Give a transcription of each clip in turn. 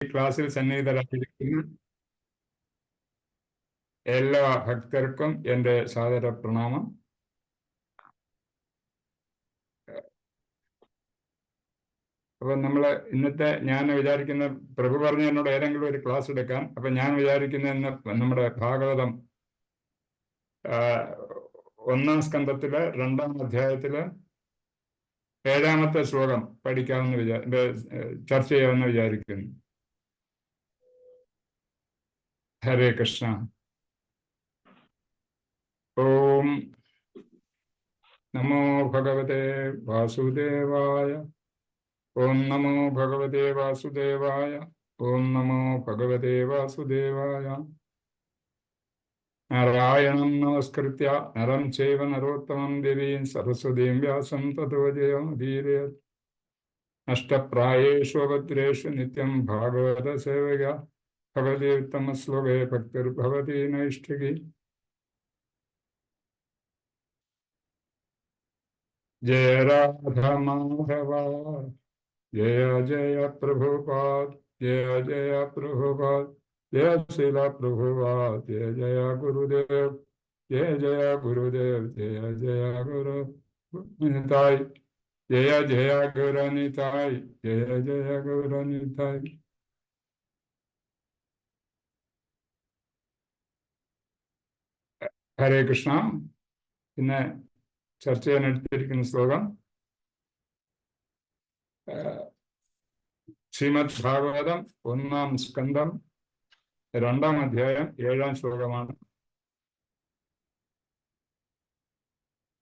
ക്ലാസ്സിൽ സന്നിഹിതരായിരിക്കുന്ന എല്ലാ ഭക്തർക്കും എൻ്റെ സാദര പ്രണാമം. അപ്പൊ ഇന്നത്തെ ഞാൻ വിചാരിക്കുന്ന, പ്രഭു പറഞ്ഞ എന്നോട് ഏതെങ്കിലും ഒരു ക്ലാസ് എടുക്കാൻ. അപ്പൊ ഞാൻ വിചാരിക്കുന്ന ഇന്ന് നമ്മുടെ ഭാഗവതം 1-ാം സ്കന്ധത്തില് 2-ാം അധ്യായത്തില് 7-ാമത്തെ ശ്ലോകം ചർച്ച ചെയ്യാമെന്ന് വിചാരിക്കുന്നു. ഹരേ കൃഷ്ണ. ഓം നമോ ഭഗവതേ വാസുദേവായ. ഓം നമോ ഭഗവതേ വാസുദേവായ. ഓം നമോ ഭഗവതേ വാസുദേവായ. നാരായണം നമസ്കൃത്യ നരം ചൈവ നരോത്തമം ദേവീം സരസ്വതീം വ്യാസം തതോ ജയമുദീരയേത്. നഷ്ടപ്രായേഷു അഭദ്രേഷു നിത്യം ഭാഗവത സേവക ഭവതി ഉത്തമ ശ്ലോകേ ഭക്തിർഭവതി നൈഷ്ഠികി. ജയ രാധ മാധവ ജയ ജയ പ്രഭുപാദ്. ജയ ജയ പ്രഭുപാദ്. ജയ ശീല പ്രഭുപാദ്. ജയ ജയ ഗുരുദേവ്. ജയ ജയ ഗുരുദേവ്. ജയ ജയ ഗുരു നിതായ്. ജയ ജയ ഗുരു നിതായ്. ജയ ജയ ഗുരു നിതായ്. ഹരേ കൃഷ്ണ. പിന്നെ ചർച്ച ചെയ്യാൻ എടുത്തിരിക്കുന്ന ശ്ലോകം ശ്രീമദ് ഭാഗവതം 1-ാം സ്കന്ധം 2-ാം അധ്യായം 7-ാം ശ്ലോകമാണ്.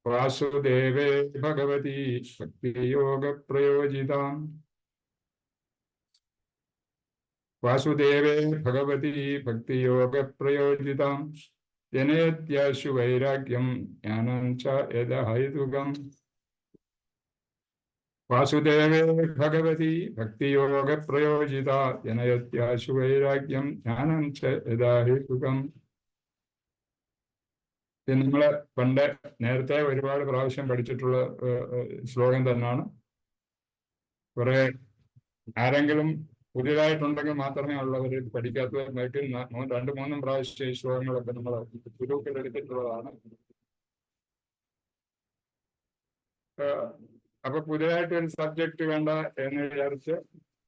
വാസുദേവേ ഭഗവതി ഭക്തിയോഗ പ്രയോജിതാം. വാസുദേവേ ഭഗവതി ഭക്തിയോഗ പ്രയോജിതാം. ജനയത്യാശു വൈരാഗ്യം ജ്ഞാനം ച യദഹൈതുകം. വാസുദേവേ ഭഗവതി ഭക്തിയോഗ പ്രയോജിത ജനയത്യാശു വൈരാഗ്യം ജ്ഞാനം ച യദഹൈതുകം. ഇത് നമ്മള് നേരത്തെ ഒരുപാട് പ്രാവശ്യം പഠിച്ചിട്ടുള്ള ശ്ലോകം തന്നെയാണ്. കുറെ ആരെങ്കിലും പുതിയതായിട്ടുണ്ടെങ്കിൽ മാത്രമേ ഉള്ളവർ പഠിക്കാത്തവർ 2-3 പ്രാവശ്യം ഈ ശ്ലോകങ്ങളൊക്കെ നമ്മൾ ഗുരുക്കളെടുത്തിട്ടുള്ളതാണ്. അപ്പൊ പുതിയതായിട്ട് ഒരു സബ്ജക്റ്റ് വേണ്ട എന്ന് വിചാരിച്ച്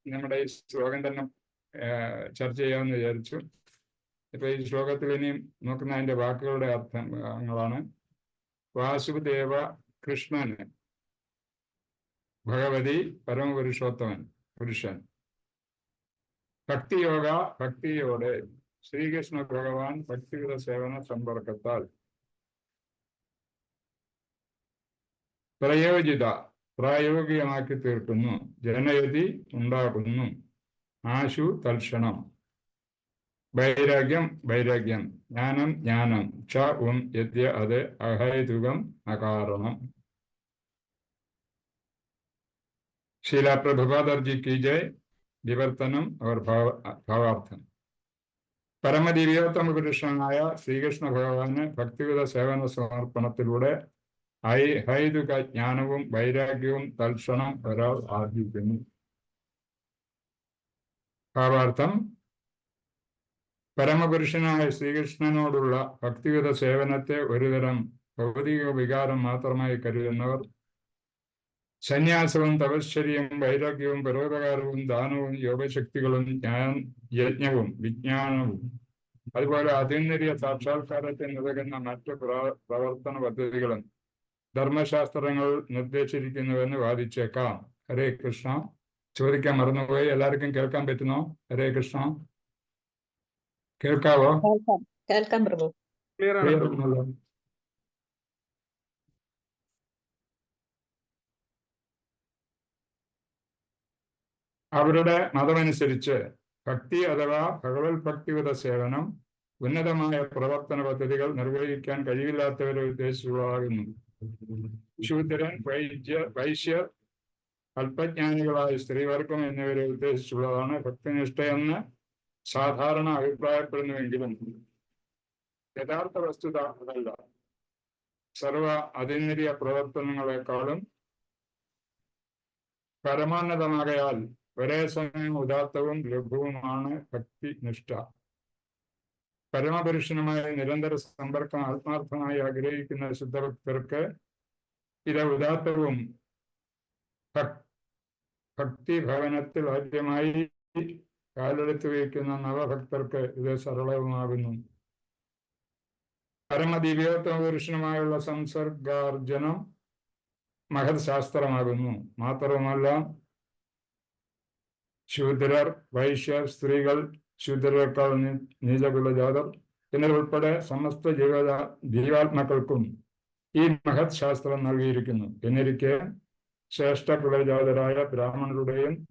നമ്മുടെ ഈ ശ്ലോകം തന്നെ ചർച്ച ചെയ്യാമെന്ന് വിചാരിച്ചു. ഇപ്പൊ ഈ ശ്ലോകത്തിൽ ഇനിയും നോക്കുന്ന അതിന്റെ വാക്കുകളുടെ അർത്ഥങ്ങളാണ്. വാസുദേവ കൃഷ്ണന്, ഭഗവതി പരമപുരുഷോത്തമൻ പുരുഷൻ, ഭക്തിയോടെ ശ്രീകൃഷ്ണ ഭഗവാൻ ഭക്തിയുത സേവന സമ്പർക്കത്താൽ പ്രായോഗികമാക്കി തീർക്കുന്നു. ജനയതി ഉണ്ടാകുന്നു. ആശു തൽക്ഷണം. വൈരാഗ്യം ജ്ഞാനം ച യദ്യ അത് അഹൈതുകം അകാരണം. ശീല പ്രഭുപാദർജി കി ജയ്. വിവർത്തനം അവർ ഭാവാർത്ഥം. പരമദിവ്യോത്തമ പുരുഷനായ ശ്രീകൃഷ്ണ ഭഗവാന് ഭക്തിയുത സേവന സമർപ്പണത്തിലൂടെ ഹൈതുക ജ്ഞാനവും വൈരാഗ്യവും തൽക്ഷണം ഒരാൾ ആർജിക്കുന്നു. ഭാവാർത്ഥം: പരമപുരുഷനായ ശ്രീകൃഷ്ണനോടുള്ള ഭക്തിയുത സേവനത്തെ ഒരുതരം ഭൗതിക വികാരം മാത്രമായി കരുതുന്നവർ സന്യാസവും തപശ്ചര്യവും വൈരാഗ്യവും പരോപകാരവും ദാനവും യോഗശക്തികളും യജ്ഞവും വിജ്ഞാനവും അതുപോലെ അതീന്ദ്രിയ സാക്ഷാത്കാരത്തിന് ഉതകുന്ന മറ്റ് പ്രവർത്തന പദ്ധതികളും ധർമ്മശാസ്ത്രങ്ങൾ നിർദ്ദേശിച്ചിരിക്കുന്നുവെന്ന് വാദിച്ചേക്കാം. ഹരേ കൃഷ്ണ. ചോദിക്കാൻ മറന്നുപോയി. എല്ലാവർക്കും കേൾക്കാൻ പറ്റുന്നോ? ഹരേ കൃഷ്ണ. കേൾക്കാവോ? കേൾക്കാം പ്രഭു. അവരുടെ മതമനുസരിച്ച് ഭക്തി അഥവാ ഭഗവത് ഭക്തിയുത സേവനം ഉന്നതമായ പ്രവർത്തന പദ്ധതികൾ നിർവഹിക്കാൻ കഴിവില്ലാത്തവരെ ഉദ്ദേശിച്ചുള്ളതാകുന്നു. ശൂദ്രൻ, വൈശ്യർ, അല്പജ്ഞാനികളായ സ്ത്രീവർഗം എന്നിവരെ ഉദ്ദേശിച്ചുള്ളതാണ് ഭക്തിനിഷ്ഠയെന്ന് സാധാരണ അഭിപ്രായപ്പെടുന്നുവെങ്കിലും യഥാർത്ഥ വസ്തുത അതല്ല. സർവ അതീന്ദ്രിയ പ്രവർത്തനങ്ങളെക്കാളും പരമോന്നതമാകയാൽ ഒരേ സമയം ഉദാത്തവും ലഘുവുമാണ് ഭക്തിനിഷ്ഠ. പരമപുരുഷനുമായി നിരന്തര സമ്പർക്കം ആത്മാർത്ഥമായി ആഗ്രഹിക്കുന്ന ശുദ്ധഭക്തർക്ക് ഇത് ഉദാത്തവും, ഭക്തിഭവനത്തിൽ ആദ്യമായി കാലെടുത്ത് വയ്ക്കുന്ന നവഭക്തർക്ക് ഇത് സരളവുമാകുന്നു. പരമദിവ്യോത്തമ പുരുഷനുമായുള്ള സംസർഗാർജനം മഹത് ശാസ്ത്രമാകുന്നു. മാത്രവുമല്ല, ശൂദ്രർ, വൈശ്യർ, സ്ത്രീകൾ, ശൂദ്രരെക്കാൾ നീചകുലജാതർ എന്നിവരുൾപ്പെടെ സമസ്ത ജീവാത്മാക്കൾക്കും ഈ മഹത് ശാസ്ത്രം നൽകിയിരിക്കുന്നു. എന്നിരിക്കെ ശ്രേഷ്ഠ കുലജാതരായ ബ്രാഹ്മണരുടെയും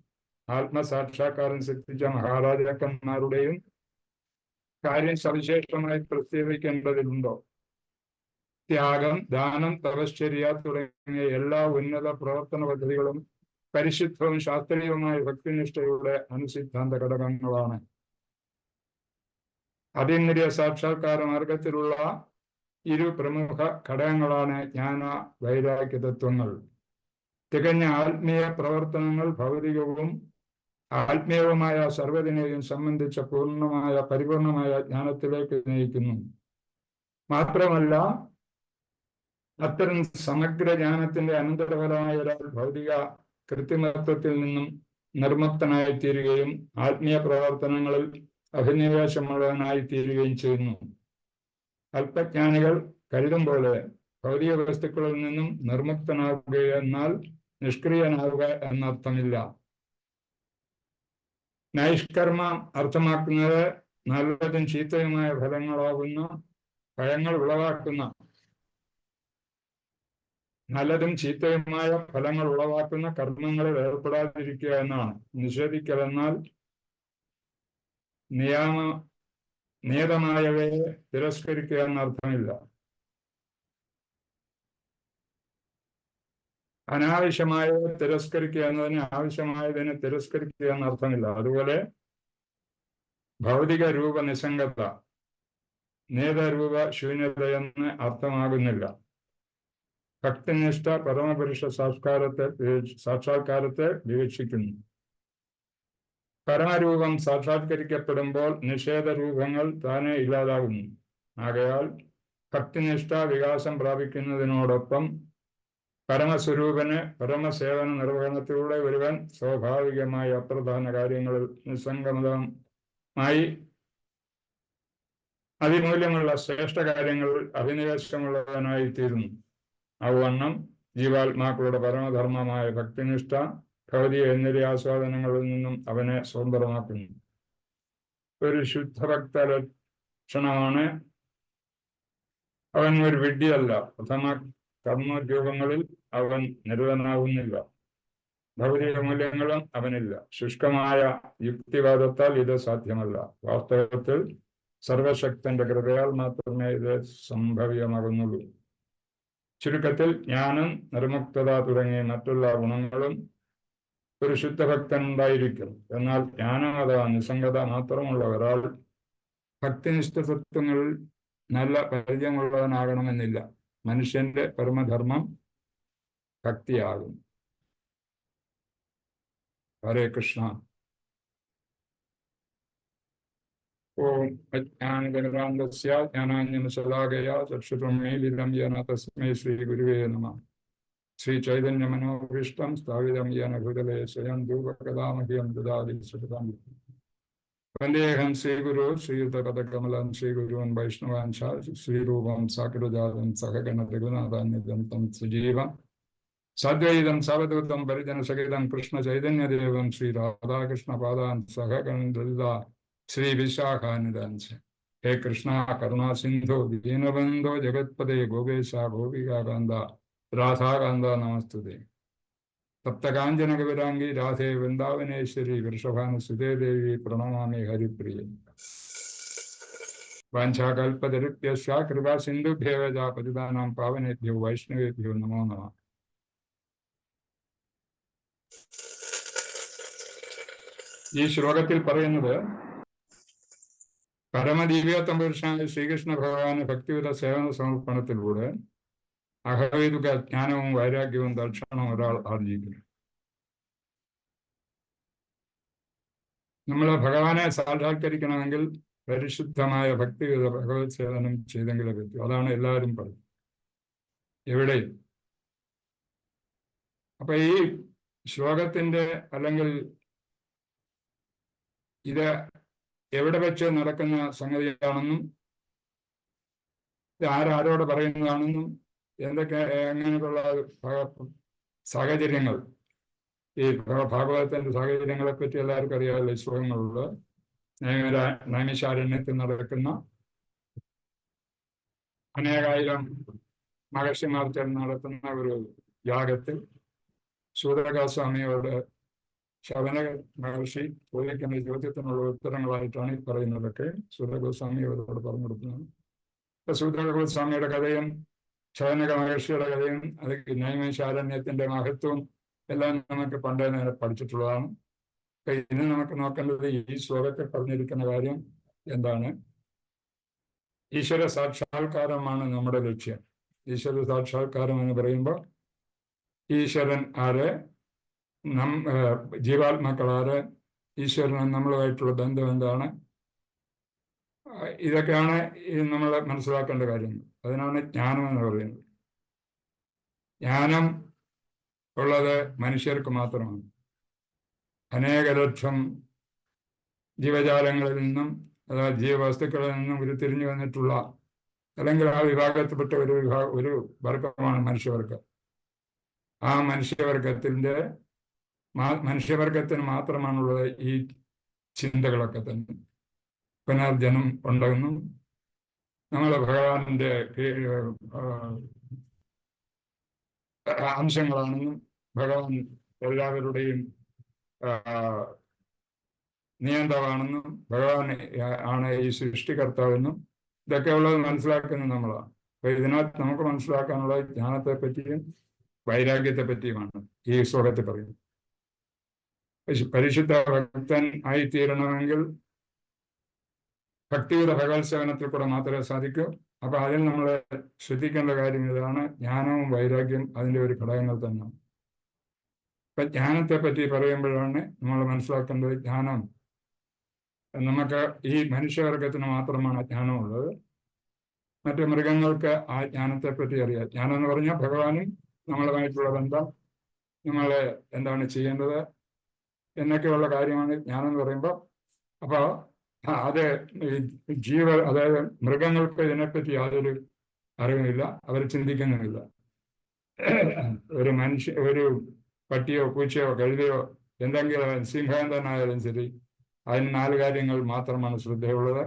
ആത്മസാക്ഷാത്കാരം സിദ്ധിച്ച മഹാരാജാക്കന്മാരുടെയും കാര്യം സവിശേഷമായി പ്രസ്താവിക്കേണ്ടതുണ്ടോ? ത്യാഗം, ദാനം, തപശ്ചര്യ തുടങ്ങിയ എല്ലാ ഉന്നത പ്രവർത്തന പദ്ധതികളും പരിശുദ്ധവും ശാസ്ത്രീയവുമായ ഭക്തിനിഷ്ഠയുടെ അനുസിദ്ധാന്ത ഘടകങ്ങളാണ്. അതീന്ദ്രിയ സാക്ഷാത്കാര മാർഗത്തിലുള്ള ഇരു പ്രമുഖ ഘടകങ്ങളാണ് ജ്ഞാന വൈരാഗ്യ തത്വങ്ങൾ. തികഞ്ഞ ആത്മീയ പ്രവർത്തനങ്ങൾ ഭൗതികവും ആത്മീയവുമായ സർവ്വതിനെയും സംബന്ധിച്ച പരിപൂർണമായ ജ്ഞാനത്തിലേക്ക് നയിക്കുന്നു. മാത്രമല്ല, അത്തരം സമഗ്ര ജ്ഞാനത്തിന്റെ അനന്തരഫലമായ ഒരാൾ ഭൗതിക കൃത്രിമത്വത്തിൽ നിന്നും നിർമുക്തനായിത്തീരുകയും ആത്മീയ പ്രവർത്തനങ്ങളിൽ അഭിനിവേശമുള്ളവനായിത്തീരുകയും ചെയ്യുന്നു. അല്പജ്ഞാനികൾ കരുതും പോലെ ഭൗതിക വസ്തുക്കളിൽ നിന്നും നിർമുക്തനാവുക എന്നാൽ നിഷ്ക്രിയനാവുക എന്നർത്ഥമില്ല. നൈഷ്കർമ്മം അർത്ഥമാക്കുന്നത് നല്ലതും ചീത്തയുമായ ഫലങ്ങൾ ഉളവാക്കുന്ന കർമ്മങ്ങളിൽ ഏർപ്പെടാതിരിക്കുക എന്നാണ്. നിഷേധിക്കലെന്നാൽ നിയതമായവയെ തിരസ്കരിക്കുക എന്നർത്ഥമില്ല. അനാവശ്യമായവയെ തിരസ്കരിക്കുക എന്നതിന് ആവശ്യമായതിനെ തിരസ്കരിക്കുക എന്നർത്ഥമില്ല. അതുപോലെ ഭൗതിക രൂപ നിസ്സംഗത നേതരൂപ ശൂന്യതയെന്ന് അർത്ഥമാകുന്നില്ല. ഭക്തിനിഷ്ഠ പരമപുരുഷ സാക്ഷാത്കാരത്തെ വിവക്ഷിക്കുന്നു. പരമരൂപം സാക്ഷാത്കരിക്കപ്പെടുമ്പോൾ നിഷേധരൂപങ്ങൾ താനെ ഇല്ലാതാകുന്നു. ആകയാൽ ഭക്തിനിഷ്ഠ വികാസം പ്രാപിക്കുന്നതിനോടൊപ്പം പരമസ്വരൂപന് പരമസേവന നിർവഹണത്തിലൂടെ ഒരുവൻ സ്വാഭാവികമായി അപ്രധാന കാര്യങ്ങളിൽ നിസ്സംഗമായി അതിമൂല്യമുള്ള ശ്രേഷ്ഠ കാര്യങ്ങളിൽ അഭിനിവേശമുള്ളവനായിത്തീരുന്നു. അവണ്ണം ജീവാത്മാക്കളുടെ പരമധർമ്മമായ ഭക്തിനിഷ്ഠ ഭൗതിക ആസ്വാദനങ്ങളിൽ നിന്നും അവനെ സ്വതന്ത്രമാക്കുന്നു. ഒരു ശുദ്ധഭക്ത ലക്ഷണമാണ് അവൻ ഒരു വിഡ്ഢിയല്ല. പ്രഥമ കർമ്മരൂപങ്ങളിൽ അവൻ നിരതനാകുന്നില്ല. ഭൗതിക മൂല്യങ്ങളും അവനില്ല. ശുഷ്കമായ യുക്തിവാദത്താൽ ഇത് സാധ്യമല്ല. വാസ്തവത്തിൽ സർവശക്തന്റെ കൃപയാൽ മാത്രമേ ഇത് സംഭവ്യമാകുന്നുള്ളൂ. ചുരുക്കത്തിൽ ജ്ഞാനം, നിർമുക്തത തുടങ്ങിയ മറ്റുള്ള ഗുണങ്ങളും ഒരു ശുദ്ധഭക്തനുണ്ടായിരിക്കും. എന്നാൽ ജ്ഞാനം അഥവാ നിസ്സംഗത മാത്രമുള്ള ഒരാൾ ഭക്തിനിഷ്ഠ തത്വങ്ങളിൽ നല്ല പരിചയമുള്ളവനാകണമെന്നില്ല. മനുഷ്യന്റെ പരമധർമ്മം ഭക്തിയാകും. ഹരേ കൃഷ്ണ. ഓം അജ്ഞാനജനകാന്തസ്യ ജ്ഞാനാഞ്ജനശലാകയാ ചക്ഷുരുന്മീലിതം യേന തസ്മൈ ശ്രീ ഗുരുവേ നമഃ. ശ്രീ ചൈതന്യ മനോഭീഷ്ടം സ്ഥാപിതം യേന ഭൂതലേ സ്വയം ധൂപകഥാമഹ്യം ദദാതി സുഖദം. വന്ദേഹം ശ്രീഗുരു ശ്രീയുതപദകമലം ശ്രീഗുരുവൻ വൈഷ്ണവാൻ ശ്രീരൂപം സാകൃജാതം സഹഗണ രഘുനാഥാന്യതം തം സുജീവം സാദ്വൈതം സാവധൂതം പരിജനസഹിതം കൃഷ്ണ ചൈതന്യദേവം ശ്രീ രാധാകൃഷ്ണ പാദാൻ സഹഗണ ശ്രീ വിശാഖാനിദാൻസ്. ഹേ കൃഷ്ണ കരുണാ സിന്ധു ദീനബന്ധോ ജഗത്പദേ ഗോപേശ ഗോപികാകാന്ത രാധാകാന്ത നമസ്തുതേ. സപ്തകാഞ്ചന കവിരാംഗി രാധേ വൃന്ദാവനേശ്വരി വൃഷഭാനുസുതേ ദേവി പ്രണമാമി ഹരിപ്രിയ. വാഞ്ചാകൽപതരുഭ്യശ്ച കൃപാ സിന്ധുഭ്യോ പതിതാനാം പാവനേഭ്യോ വൈഷ്ണവേഭ്യോ നമോ നമഃ. ഈ ശ്ലോകത്തിൽ പറയുന്നത് പരമദിവ്യോത്തമ പുരുഷനായ ശ്രീകൃഷ്ണ ഭഗവാന് ഭക്തിയുത സേവന സമർപ്പണത്തിലൂടെ അഹൈതുക ജ്ഞാനവും വൈരാഗ്യവും ദർശനവും ഒരാൾ ആർജിക്കുന്നു. നമ്മൾ ഭഗവാനെ സാക്ഷാത്കരിക്കണമെങ്കിൽ പരിശുദ്ധമായ ഭക്തിയുത ഭഗവത് സേവനം ചെയ്തെങ്കിലേ പറ്റൂ. അതാണ് എല്ലാവരും പറയും എവിടെയും. അപ്പൊ ഈ ശ്ലോകത്തിന്റെ അല്ലെങ്കിൽ ഇത് എവിടെ വെച്ച് നടക്കുന്ന സംഗതിയാണെന്നും ഇത് ആരോട് പറയുന്നതാണെന്നും എന്തൊക്കെ എങ്ങനെയുള്ള സാഹചര്യങ്ങൾ, ഈ ഭാഗവതത്തിന്റെ സാഹചര്യങ്ങളെ പറ്റി എല്ലാവർക്കും അറിയാമല്ലോ. ഈ ശ്ലോകങ്ങളുള്ള നൈമിഷാരണ്യത്തിൽ നടക്കുന്ന അനേകായിരം മഹർഷിമാർ ചേർന്ന് നടത്തുന്ന ഒരു യാഗത്തിൽ ശൂദ്രകാസ്വാമിയോട് ശവന മഹർഷി ചോദിക്കുന്ന ചോദ്യത്തിനുള്ള ഉത്തരങ്ങളായിട്ടാണ് ഈ പറയുന്നതൊക്കെ ശൂദ്രഗോസ്വാമി അവരോട് പറഞ്ഞു കൊടുക്കുന്നത്. ഇപ്പൊ ശൂദ്രഗോസ്വാമിയുടെ കഥയും ശവനക മഹർഷിയുടെ കഥയും അത് നൈമിഷാരണ്യത്തിന്റെ മഹത്വവും എല്ലാം നമുക്ക് പണ്ടേ നേരെ പഠിച്ചിട്ടുള്ളതാണ്. അപ്പൊ ഇന്ന് നമുക്ക് നോക്കേണ്ടത് ഈ ശ്ലോകത്തിൽ പറഞ്ഞിരിക്കുന്ന കാര്യം എന്താണ്? ഈശ്വര സാക്ഷാത്കാരമാണ് നമ്മുടെ ലക്ഷ്യം. ഈശ്വര സാക്ഷാത്കാരം എന്ന് പറയുമ്പോൾ ഈശ്വരൻ ആര്, ജീവാത്മാക്കളാര്, ഈശ്വരൻ നമ്മളുമായിട്ടുള്ള ബന്ധം എന്താണ്, ഇതൊക്കെയാണ് നമ്മൾ മനസ്സിലാക്കേണ്ട കാര്യങ്ങൾ. അതിനാണ് ജ്ഞാനം എന്ന് പറയുന്നത്. ജ്ഞാനം ഉള്ളത് മനുഷ്യർക്ക് മാത്രമാണ്. അനേക ലക്ഷം ജീവജാലങ്ങളിൽ നിന്നും അതായത് ജീവവസ്തുക്കളിൽ നിന്നും ഉരുത്തിരിഞ്ഞു വന്നിട്ടുള്ള അല്ലെങ്കിൽ ആ വിഭാഗത്തിൽപ്പെട്ട ഒരു വർഗമാണ് മനുഷ്യവർഗം. ആ മനുഷ്യവർഗത്തിന് മാത്രമാണുള്ളത് ഈ ചിന്തകളൊക്കെ തന്നെ. പുനർജനം ഉണ്ടെന്നും നമ്മൾ ഭഗവാന്റെ അംശങ്ങളാണെന്നും ഭഗവാൻ എല്ലാവരുടെയും നിയന്ത്രമാണെന്നും ഭഗവാൻ ആണ് ഈ സൃഷ്ടികർത്താവെന്നും ഇതൊക്കെ ഉള്ളത് മനസ്സിലാക്കുന്നത് നമ്മളാണ്. അപ്പൊ ഇതിനകത്ത് നമുക്ക് മനസ്സിലാക്കാനുള്ള ജ്ഞാനത്തെ പറ്റിയും വൈരാഗ്യത്തെ പറ്റിയുമാണ് ഈ ശ്ലോകത്തിൽ പറയുന്നത്. പരിശുദ്ധ ഭക്തൻ ആയിത്തീരണമെങ്കിൽ ഭക്തിയുടെ ഭഗവത് സേവനത്തിൽ കൂടെ മാത്രമേ സാധിക്കൂ. അപ്പൊ അതിൽ നമ്മൾ ശ്രദ്ധിക്കേണ്ട കാര്യം ഇതാണ്, ജ്ഞാനവും വൈരാഗ്യം അതിൻ്റെ ഒരു ഘടകങ്ങൾ തന്നെയാണ്. ഇപ്പൊ ജ്ഞാനത്തെ പറ്റി പറയുമ്പോഴാണ് നമ്മൾ മനസ്സിലാക്കേണ്ടത്, ജ്ഞാനം നമുക്ക് ഈ മനുഷ്യവർഗത്തിന് മാത്രമാണ് ജ്ഞാനമുള്ളത്. മറ്റു മൃഗങ്ങൾക്ക് ആ ജ്ഞാനത്തെ പറ്റി അറിയാം. ജ്ഞാനം എന്ന് പറഞ്ഞാൽ ഭഗവാനും നമ്മളുമായിട്ടുള്ള ബന്ധം, നമ്മളെ എന്താണ് ചെയ്യേണ്ടത് എന്നൊക്കെയുള്ള കാര്യമാണ് ജ്ഞാനം എന്ന് പറയുമ്പോൾ. അപ്പോൾ അത് അതായത് മൃഗങ്ങൾക്ക് ഇതിനെപ്പറ്റി യാതൊരു അറിവുമില്ല, അവർ ചിന്തിക്കുന്നുമില്ല. ഒരു പട്ടിയോ പൂച്ചയോ കഴുതയോ എന്തെങ്കിലും സിംഹം തന്നെ ആയാലും ശരി, അതിന് 4 കാര്യങ്ങൾ മാത്രമാണ് ശ്രദ്ധയുള്ളത്: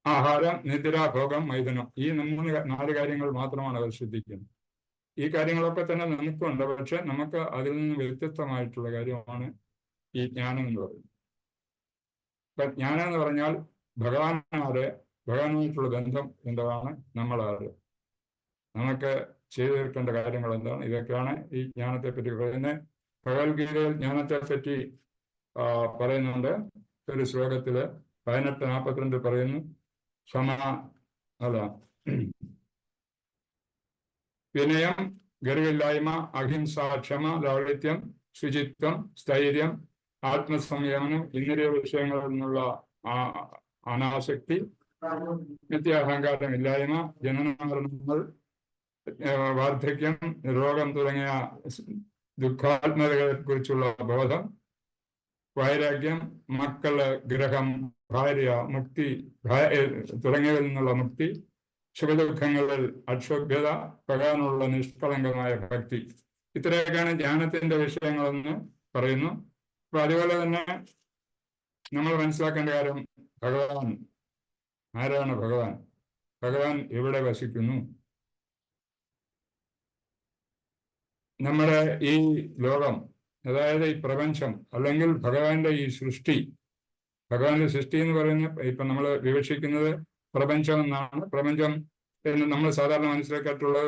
ആഹാരം, നിദ്ര, ഭോഗം, മൈഥുനം. ഈ 4 കാര്യങ്ങൾ മാത്രമാണ് അവർ ശ്രദ്ധിക്കുന്നത്. ഈ കാര്യങ്ങളൊക്കെ തന്നെ നമുക്കുണ്ട്, പക്ഷെ നമുക്ക് അതിൽ നിന്ന് വ്യത്യസ്തമായിട്ടുള്ള കാര്യമാണ് ഈ ജ്ഞാനം എന്ന് പറയുന്നത്. ഇപ്പൊ ജ്ഞാനം എന്ന് പറഞ്ഞാൽ ഭഗവാനുമായിട്ടുള്ള ബന്ധം എന്താണ്, നമ്മളാര്, നമുക്ക് ചെയ്തു തീർക്കേണ്ട കാര്യങ്ങൾ എന്താണ്, ഇതൊക്കെയാണ് ഈ ജ്ഞാനത്തെ പറ്റി പറയുന്നത്. ഭഗവത്ഗീതയിൽ ജ്ഞാനത്തെ പറ്റി പറയുന്നുണ്ട്. ഒരു ശ്ലോകത്തില് 18:42 പറയുന്നു, വിനയം, ഗർവില്ലായ്മ, അഹിംസ, ക്ഷമ, ലാളിത്യം, ശുചിത്വം, സ്ഥൈര്യം, ആത്മസംയമനം, ഇന്ദ്രിയ വിഷയങ്ങളിൽ നിന്നുള്ള അനാസക്തി, നിത്യാഹങ്കാരമില്ലായ്മ, ജനനമരണങ്ങൾ, വാർദ്ധക്യം, രോഗം തുടങ്ങിയ ദുഃഖാത്മകതകളെ കുറിച്ചുള്ള ബോധം, വൈരാഗ്യം, മക്കള്, ഗ്രഹം, ഭാര്യ, മുക്തി തുടങ്ങിയവരിൽ നിന്നുള്ള മുക്തി, സുഖദുഃഖങ്ങളിൽ അക്ഷോഭ്യത, ഭഗവാനുള്ള നിഷ്കളങ്കമായ ഭക്തി. ഇത്രയൊക്കെയാണ് ജ്ഞാനത്തിന്റെ വിഷയങ്ങളെന്ന് പറയുന്നു. അപ്പൊ അതുപോലെ തന്നെ നമ്മൾ മനസ്സിലാക്കേണ്ട കാര്യം, ഭഗവാൻ ആരാണ്? ഭഗവാൻ എവിടെ വസിക്കുന്നു? നമ്മുടെ ഈ ലോകം, അതായത് ഈ പ്രപഞ്ചം, അല്ലെങ്കിൽ ഭഗവാന്റെ ഈ സൃഷ്ടി, ഭഗവാന്റെ സൃഷ്ടി എന്ന് പറയുന്ന ഇപ്പൊ നമ്മൾ വിവക്ഷിക്കുന്നത് പ്രപഞ്ചം എന്നാണ്. പ്രപഞ്ചം എന്ന് നമ്മൾ സാധാരണ മനസ്സിലാക്കിയിട്ടുള്ള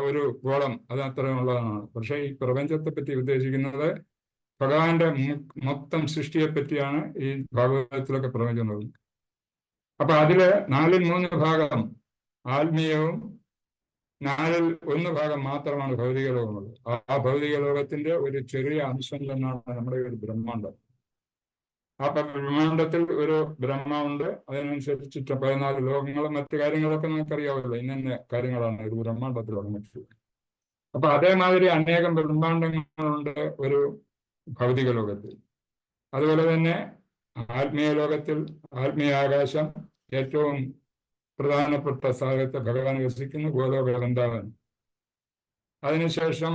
ഒരു ഗോളം, അത് അത്രയുള്ളതാണ്. പക്ഷെ ഈ പ്രപഞ്ചത്തെ പറ്റി ഉദ്ദേശിക്കുന്നത് ഭഗവാന്റെ മൊത്തം സൃഷ്ടിയെ പറ്റിയാണ് ഈ ഭാഗവതത്തിലൊക്കെ പ്രപഞ്ചം പറയുന്നത്. അപ്പൊ അതില് 4-3 ഭാഗം ആത്മീയവും 1/4 മാത്രമാണ് ഭൗതിക ലോകമുള്ളത്. ആ ഭൗതിക ലോകത്തിന്റെ ഒരു ചെറിയ അംശം തന്നെയാണ് നമ്മുടെ ഒരു ബ്രഹ്മാണ്ടം. ആ ബ്രഹ്മാണ്ടത്തിൽ ഒരു ബ്രഹ്മമുണ്ട്. അതിനനുസരിച്ചിട്ട് 14 ലോകങ്ങളും മറ്റു കാര്യങ്ങളൊക്കെ നമുക്കറിയാമല്ലോ. ഇന്ന കാര്യങ്ങളാണ് ഒരു ബ്രഹ്മാണ്ടത്തിൽ അടങ്ങിയിട്ടുള്ളത്. അപ്പൊ അതേമാതിരി അനേകം ബ്രഹ്മാണ്ടങ്ങളുണ്ട് ഒരു ഭൗതിക ലോകത്തിൽ. അതുപോലെ തന്നെ ആത്മീയ ലോകത്തിൽ, ആത്മീയ ആകാശം, ഏറ്റവും പ്രധാനപ്പെട്ട സ്ഥലത്ത് ഭഗവാൻ വസിക്കുന്നു, ഗോലോക വൃന്ദാവൻ. അതിനുശേഷം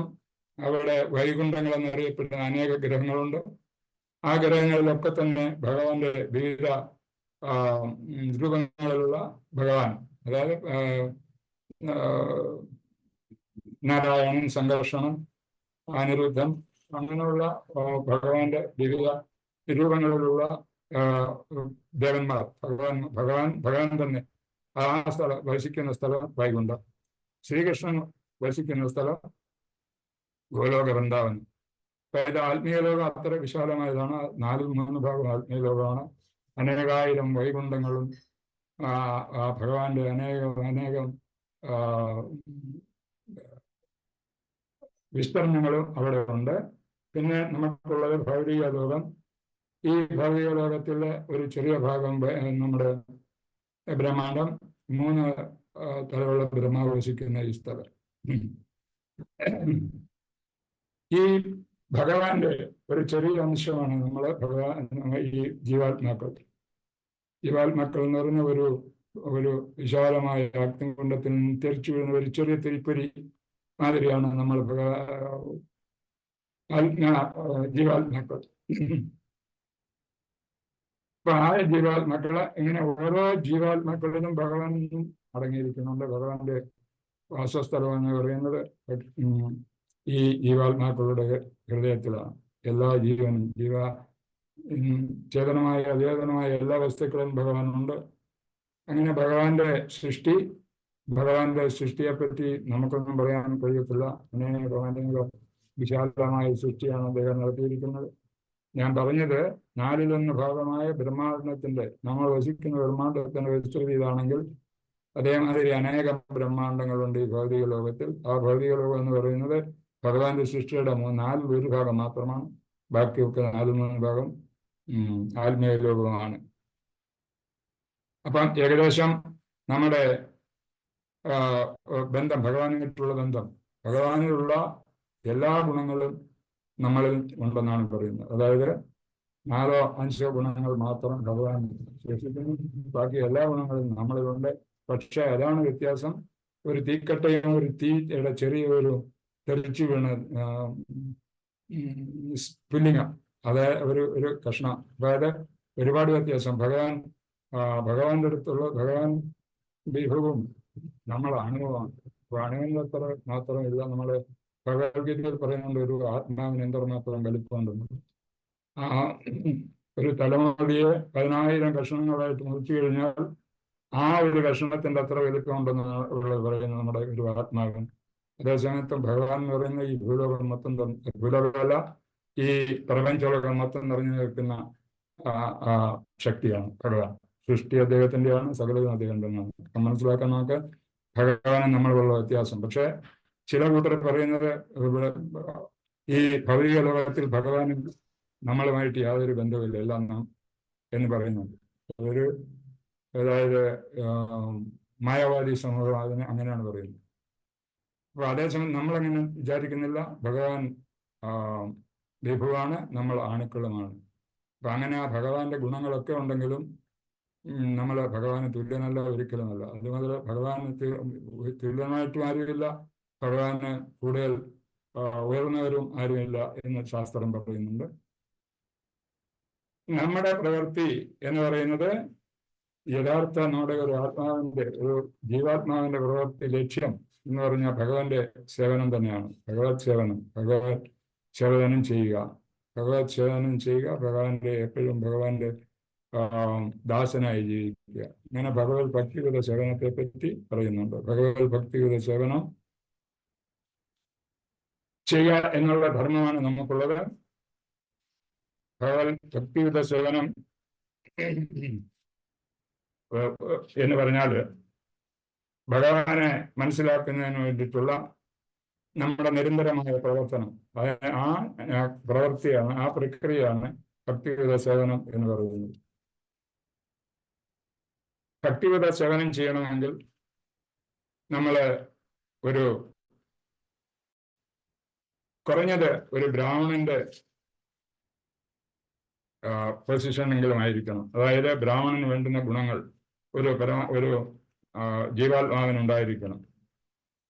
അവിടെ വൈകുണ്ഠങ്ങൾ എന്നറിയപ്പെടുന്ന അനേക ഗ്രഹങ്ങളുണ്ട്. ആ ഗ്രഹങ്ങളിലൊക്കെ തന്നെ ഭഗവാന്റെ വിവിധ രൂപങ്ങളിലുള്ള ഭഗവാൻ, അതായത് നാരായണൻ, സംഘർഷണൻ, അനിരുദ്ധൻ, അങ്ങനെയുള്ള ഭഗവാന്റെ വിവിധ രൂപങ്ങളിലുള്ള ദേവന്മാർ, ഭഗവാൻ തന്നെ ആ സ്ഥലം വസിക്കുന്ന സ്ഥലം വൈകുണ്ഠം. ശ്രീകൃഷ്ണൻ വസിക്കുന്ന സ്ഥലം ഗോലോക വൃന്ദാവൻ. അതായത് ആത്മീയ ലോകം അത്ര വിശാലമായതാണ്. 3/4 ആത്മീയ ലോകമാണ്. അനേകായിരം വൈകുണ്ഠങ്ങളും ഭഗവാന്റെ അനേകം വിസ്തരണങ്ങളും അവിടെ ഉണ്ട്. പിന്നെ നമുക്കുള്ളത് ഭൗതിക ലോകം. ഈ ഭൗതിക ലോകത്തിലെ ഒരു ചെറിയ ഭാഗം നമ്മുടെ ബ്രഹ്മാണ്ടം, 3 തലമുള്ള ബ്രഹ്മാവ് വസിക്കുന്ന ഈ സ്ഥലം. ഈ ഭഗവാന്റെ ഒരു ചെറിയ അംശമാണ് ഈ ജീവാത്മാക്കൾ. ജീവാത്മാക്കൾ എന്ന് പറയുന്ന ഒരു വിശാലമായ അഗ്നികുണ്ഡത്തിൽ നിന്ന് തെറിച്ചു വീഴുന്ന ഒരു ചെറിയ തിരിപ്പരി മാതിരിയാണ് നമ്മൾ ജീവാത്മാക്കൾ. അപ്പൊ ആ ജീവാത്മാക്കളെ ഇങ്ങനെ ഓരോ ജീവാത്മാക്കളിലും ഭഗവാനും അടങ്ങിയിരിക്കുന്നുണ്ട്. ഭഗവാന്റെ വാസസ്ഥലം എന്ന് പറയുന്നത് ഈ ജീവാത്മാക്കളുടെ ഹൃദയത്തിലാണ്. എല്ലാ ജീവനും ചേതനമായ അചേതനമായ എല്ലാ വസ്തുക്കളും ഭഗവാനുണ്ട്. അങ്ങനെ ഭഗവാന്റെ സൃഷ്ടിയെപ്പറ്റി നമുക്കൊന്നും പറയാൻ കഴിയത്തില്ല. അനേകം വിശാലമായ സൃഷ്ടിയാണ് അദ്ദേഹം നടത്തിയിരിക്കുന്നത്. ഞാൻ പറഞ്ഞത് 1/4 ഭാഗമായ ബ്രഹ്മാണ്ടത്തിന്റെ, നമ്മൾ വസിക്കുന്ന ബ്രഹ്മാണ്ടത്തിന്റെ വിസ്തൃതി ഇതാണെങ്കിൽ അതേമാതിരി അനേകം ബ്രഹ്മാണ്ടങ്ങളുണ്ട് ഈ ഭൗതിക ലോകത്തിൽ. ആ ഭൗതിക ലോകം എന്ന് പറയുന്നത് ഭഗവാന്റെ സൃഷ്ടിയുടെ 1/4 ഭാഗം മാത്രമാണ്. ബാക്കിയൊക്കെ 4/3 ഭാഗം ആത്മീയ ലോകമാണ്. അപ്പം ഏകദേശം നമ്മുടെ ബന്ധം, ഭഗവാനുമായിട്ടുള്ള ബന്ധം, ഭഗവാനിലുള്ള എല്ലാ ഗുണങ്ങളും നമ്മളിൽ ഉണ്ടെന്നാണ് പറയുന്നത്. അതായത് 4-5 ഗുണങ്ങൾ മാത്രം ഭഗവാൻ ശേഷിക്കുന്നു. ബാക്കി എല്ലാ ഗുണങ്ങളും നമ്മളിലുണ്ട്. പക്ഷെ അതാണ് വ്യത്യാസം. ഒരു തീക്കട്ടയും ഒരു തീയുടെ ചെറിയൊരു തെറിച്ചു വീണ് പുല്ലിംഗം, അതായത് ഒരു കഷ്ണം. അതായത് ഒരുപാട് വ്യത്യാസം. ഭഗവാന്റെ അടുത്തുള്ള ഭഗവാൻ വിഭവവും നമ്മൾ അണുവാണ്. അപ്പൊ അണുവിനത്ര മാത്രമില്ല. നമ്മള് ഭഗവത്ഗീതയിൽ പറയുന്നുണ്ട് ഒരു ആത്മാവിന് എത്രമാത്രം വലിപ്പമുണ്ടെന്ന്. ഒരു തലമുടിയെ 10,000 കഷ്ണങ്ങളായിട്ട് മുറിച്ചു കഴിഞ്ഞാൽ ആ ഒരു കഷ്ണത്തിന്റെ അത്ര വലിപ്പമുണ്ടെന്ന് ഉള്ളത് പറയുന്നത് നമ്മുടെ ഒരു ആത്മാവിന്. അതേസമയത്ത് ഭഗവാൻ എന്ന് പറയുന്ന ഈ ഭൂലോകം മൊത്തം, ഭൂലോകമല്ല, ഈ പ്രപഞ്ചലോകം മൊത്തം നിറഞ്ഞു നിൽക്കുന്ന ശക്തിയാണ് ഭഗവാൻ. സൃഷ്ടി അദ്ദേഹത്തിന്റെയാണ്, സകലതും അദ്ദേഹം തന്നെയാണ്. മനസ്സിലാക്കാൻ നമുക്ക് ഭഗവാനും നമ്മളുള്ള വ്യത്യാസം. പക്ഷെ ചില കൂട്ടർ പറയുന്നത് ഈ ഭൗതിക ലോകത്തിൽ ഭഗവാനും നമ്മളുമായിട്ട് യാതൊരു ബന്ധവുമില്ല, എല്ലാം നാം എന്ന് പറയുന്നുണ്ട്. അതായത് മായാവാദി സമൂഹം അതിന് അങ്ങനെയാണ് പറയുന്നത്. അപ്പൊ അതേസമയം നമ്മളങ്ങനെ വിചാരിക്കുന്നില്ല. ഭഗവാൻ വിഭുവാണ്, നമ്മൾ ആണുക്കളുമാണ്. അപ്പൊ അങ്ങനെ ആ ഭഗവാന്റെ ഗുണങ്ങളൊക്കെ ഉണ്ടെങ്കിലും നമ്മൾ ഭഗവാന് തുല്യനല്ല, ഒരിക്കലുമല്ല. അതുമാതിരി ഭഗവാന് തുല്യമായിട്ടും ആരുമില്ല, ഭഗവാന് കൂടുതൽ ഉയർന്നവരും ആരുമില്ല എന്ന് ശാസ്ത്രം പറയുന്നുണ്ട്. നമ്മുടെ പ്രവൃത്തി എന്ന് പറയുന്നത് യഥാർത്ഥ നമ്മുടെ ഒരു ജീവാത്മാവിന്റെ പ്രവൃത്തി ലക്ഷ്യം എന്ന് പറഞ്ഞാൽ ഭഗവാന്റെ സേവനം തന്നെയാണ്. ഭഗവത് സേവനം ചെയ്യുക, എപ്പോഴും ഭഗവാന്റെ ദാസനായി ജീവിക്കുക. ഇങ്ങനെ ഭഗവത് ഭക്തിഗത സേവനത്തെ പറ്റി പറയുന്നുണ്ട്. ഭഗവത് ഭക്തിഗത സേവനം ചെയ്യുക എന്നുള്ള ധർമ്മമാണ് നമുക്കുള്ളത്. ഭഗവത് ഭക്തിഗത സേവനം എന്ന് പറഞ്ഞാൽ ഭഗവാനെ മനസ്സിലാക്കുന്നതിന് വേണ്ടിയിട്ടുള്ള നമ്മുടെ നിരന്തരമായ പ്രവർത്തനം, ആ പ്രവൃത്തിയാണ്, ആ പ്രക്രിയയാണ് ഭക്തിയുത സേവനം എന്ന് പറയുന്നത്. ഭക്തിയുത സേവനം ചെയ്യണമെങ്കിൽ നമ്മൾ കുറഞ്ഞത് ഒരു ബ്രാഹ്മണന്റെ പൊസിഷനെങ്കിലും ആയിരിക്കണം. അതായത് ബ്രാഹ്മണന് വേണ്ടുന്ന ഗുണങ്ങൾ ഒരു ജീവാത്മാവിനുണ്ടായിരിക്കണം.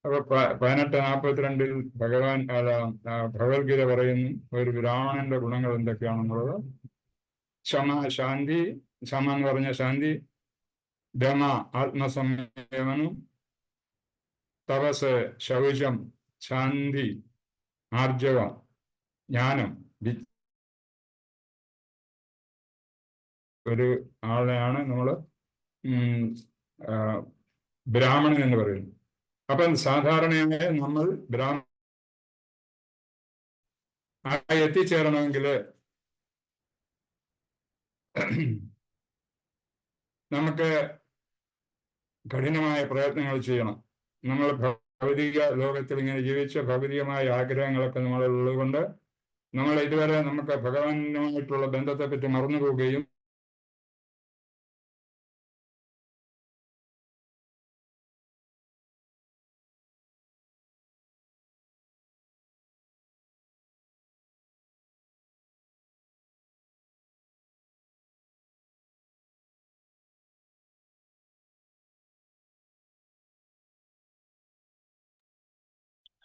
അപ്പൊ 18:42 ഭഗവത്ഗീത പറയുന്നു ഒരു ബ്രാഹ്മണന്റെ ഗുണങ്ങൾ എന്തൊക്കെയാണെന്നുള്ളത്. ക്ഷമ, ശാന്തി, ക്ഷമ എന്ന് പറഞ്ഞ ശാന്തി, ദമ ആത്മസംയമനം, തപസ് ശൗചം, ശാന്തി ആർജവം, ജ്ഞാനം. ഒരു ആളെയാണ് നമ്മൾ ബ്രാഹ്മണൻ എന്ന് പറയുന്നത്. അപ്പം സാധാരണയായി നമ്മൾ എത്തിച്ചേരണമെങ്കിൽ നമുക്ക് കഠിനമായ പ്രയത്നങ്ങൾ ചെയ്യണം. നമ്മൾ ഭൗതിക ലോകത്തിൽ ഇങ്ങനെ ജീവിച്ച ഭൗതികമായ ആഗ്രഹങ്ങളൊക്കെ നമ്മളുള്ളത് കൊണ്ട് നമ്മൾ ഇതുവരെ നമുക്ക് ഭഗവാനുമായിട്ടുള്ള ബന്ധത്തെപ്പറ്റി മറന്നു പോവുകയും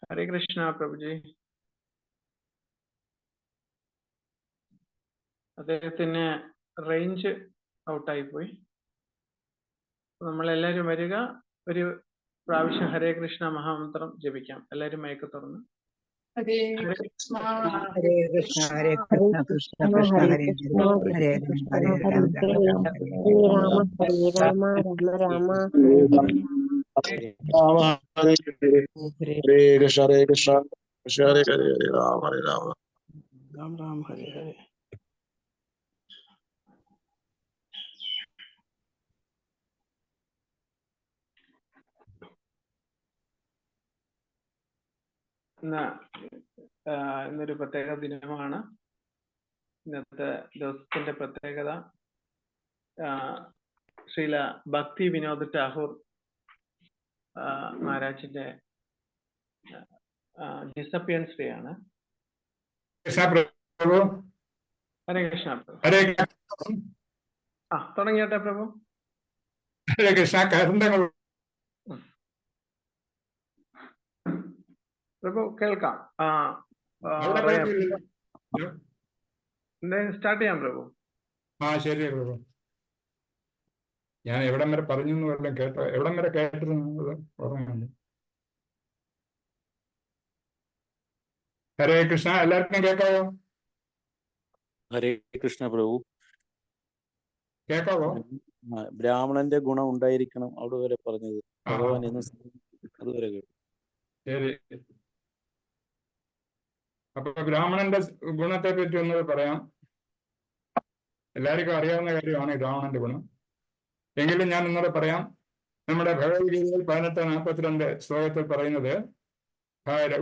ഹരേ കൃഷ്ണ പ്രഭുജി. അദ്ദേഹത്തിന് റേഞ്ച് ഔട്ടായി പോയി. നമ്മളെല്ലാവരും വരിക, ഒരു പ്രാവശ്യം ഹരേ കൃഷ്ണ മഹാമന്ത്രം ജപിക്കാം. എല്ലാവരും മയക്ക് തുറന്ന്. ഹരേ കൃഷ്ണ ഹരേ കൃഷ്ണ ഹരേ കൃഷ്ണ കൃഷ്ണ കൃഷ്ണ ഹരേ ഹരേ ഹരേ ഹരേ രാമ രാമ രാമ ഹരേ കൃഷ്ണ ഹരേ കൃഷ്ണ കൃഷ്ണ ഹരേ ഹരേ ഹരേ രാമ ഹരേ രാമ രാം രാം ഹരേ ഹരേ. ഇന്നൊരു പ്രത്യേക ദിനമാണ്. ഇന്നത്തെ ദിവസത്തിന്റെ പ്രത്യേകത ശ്രീല ഭക്തി വിനോദ് ടാഗോർ മഹാരാജിന്റെ ഡിസപ്പിയൻസ് ഡേ ആണ്. ഹരേ കൃഷ്ണ പ്രഭു. തുടങ്ങിയട്ടെ പ്രഭു. ഹരേ കൃഷ്ണ. പ്രഭു കേൾക്കാം. സ്റ്റാർട്ട് ചെയ്യാം പ്രഭു. ശരി പ്രഭു. ഞാൻ എവിടം വരെ പറഞ്ഞു വല്ലതും കേട്ടോ? എവിടം വരെ കേട്ടിരുന്നത് ഓർമ്മയുണ്ട്? ഹരേ കൃഷ്ണ. എല്ലാവർക്കും കേൾക്കാവോ? ഹരേ കൃഷ്ണ പ്രഭു. കേൾക്കാവോ? ബ്രാഹ്മണന്റെ ഗുണം ഉണ്ടായിരിക്കണം അവിടെ വരെ പറഞ്ഞത് ഭഗവാൻ എന്ന് അതുവരെ കേട്ടു. ശരി. അപ്പൊ ബ്രാഹ്മണന്റെ ഗുണത്തെ പറ്റി ഒന്ന് പറയാം. എല്ലാവർക്കും അറിയാവുന്ന കാര്യമാണ് ബ്രാഹ്മണന്റെ ഗുണം. എങ്കിലും ഞാൻ ഒന്നുകൂടെ പറയാം. നമ്മുടെ ഭഗവത്ഗീതയിൽ 18:42 ശ്ലോകത്തിൽ പറയുന്നത്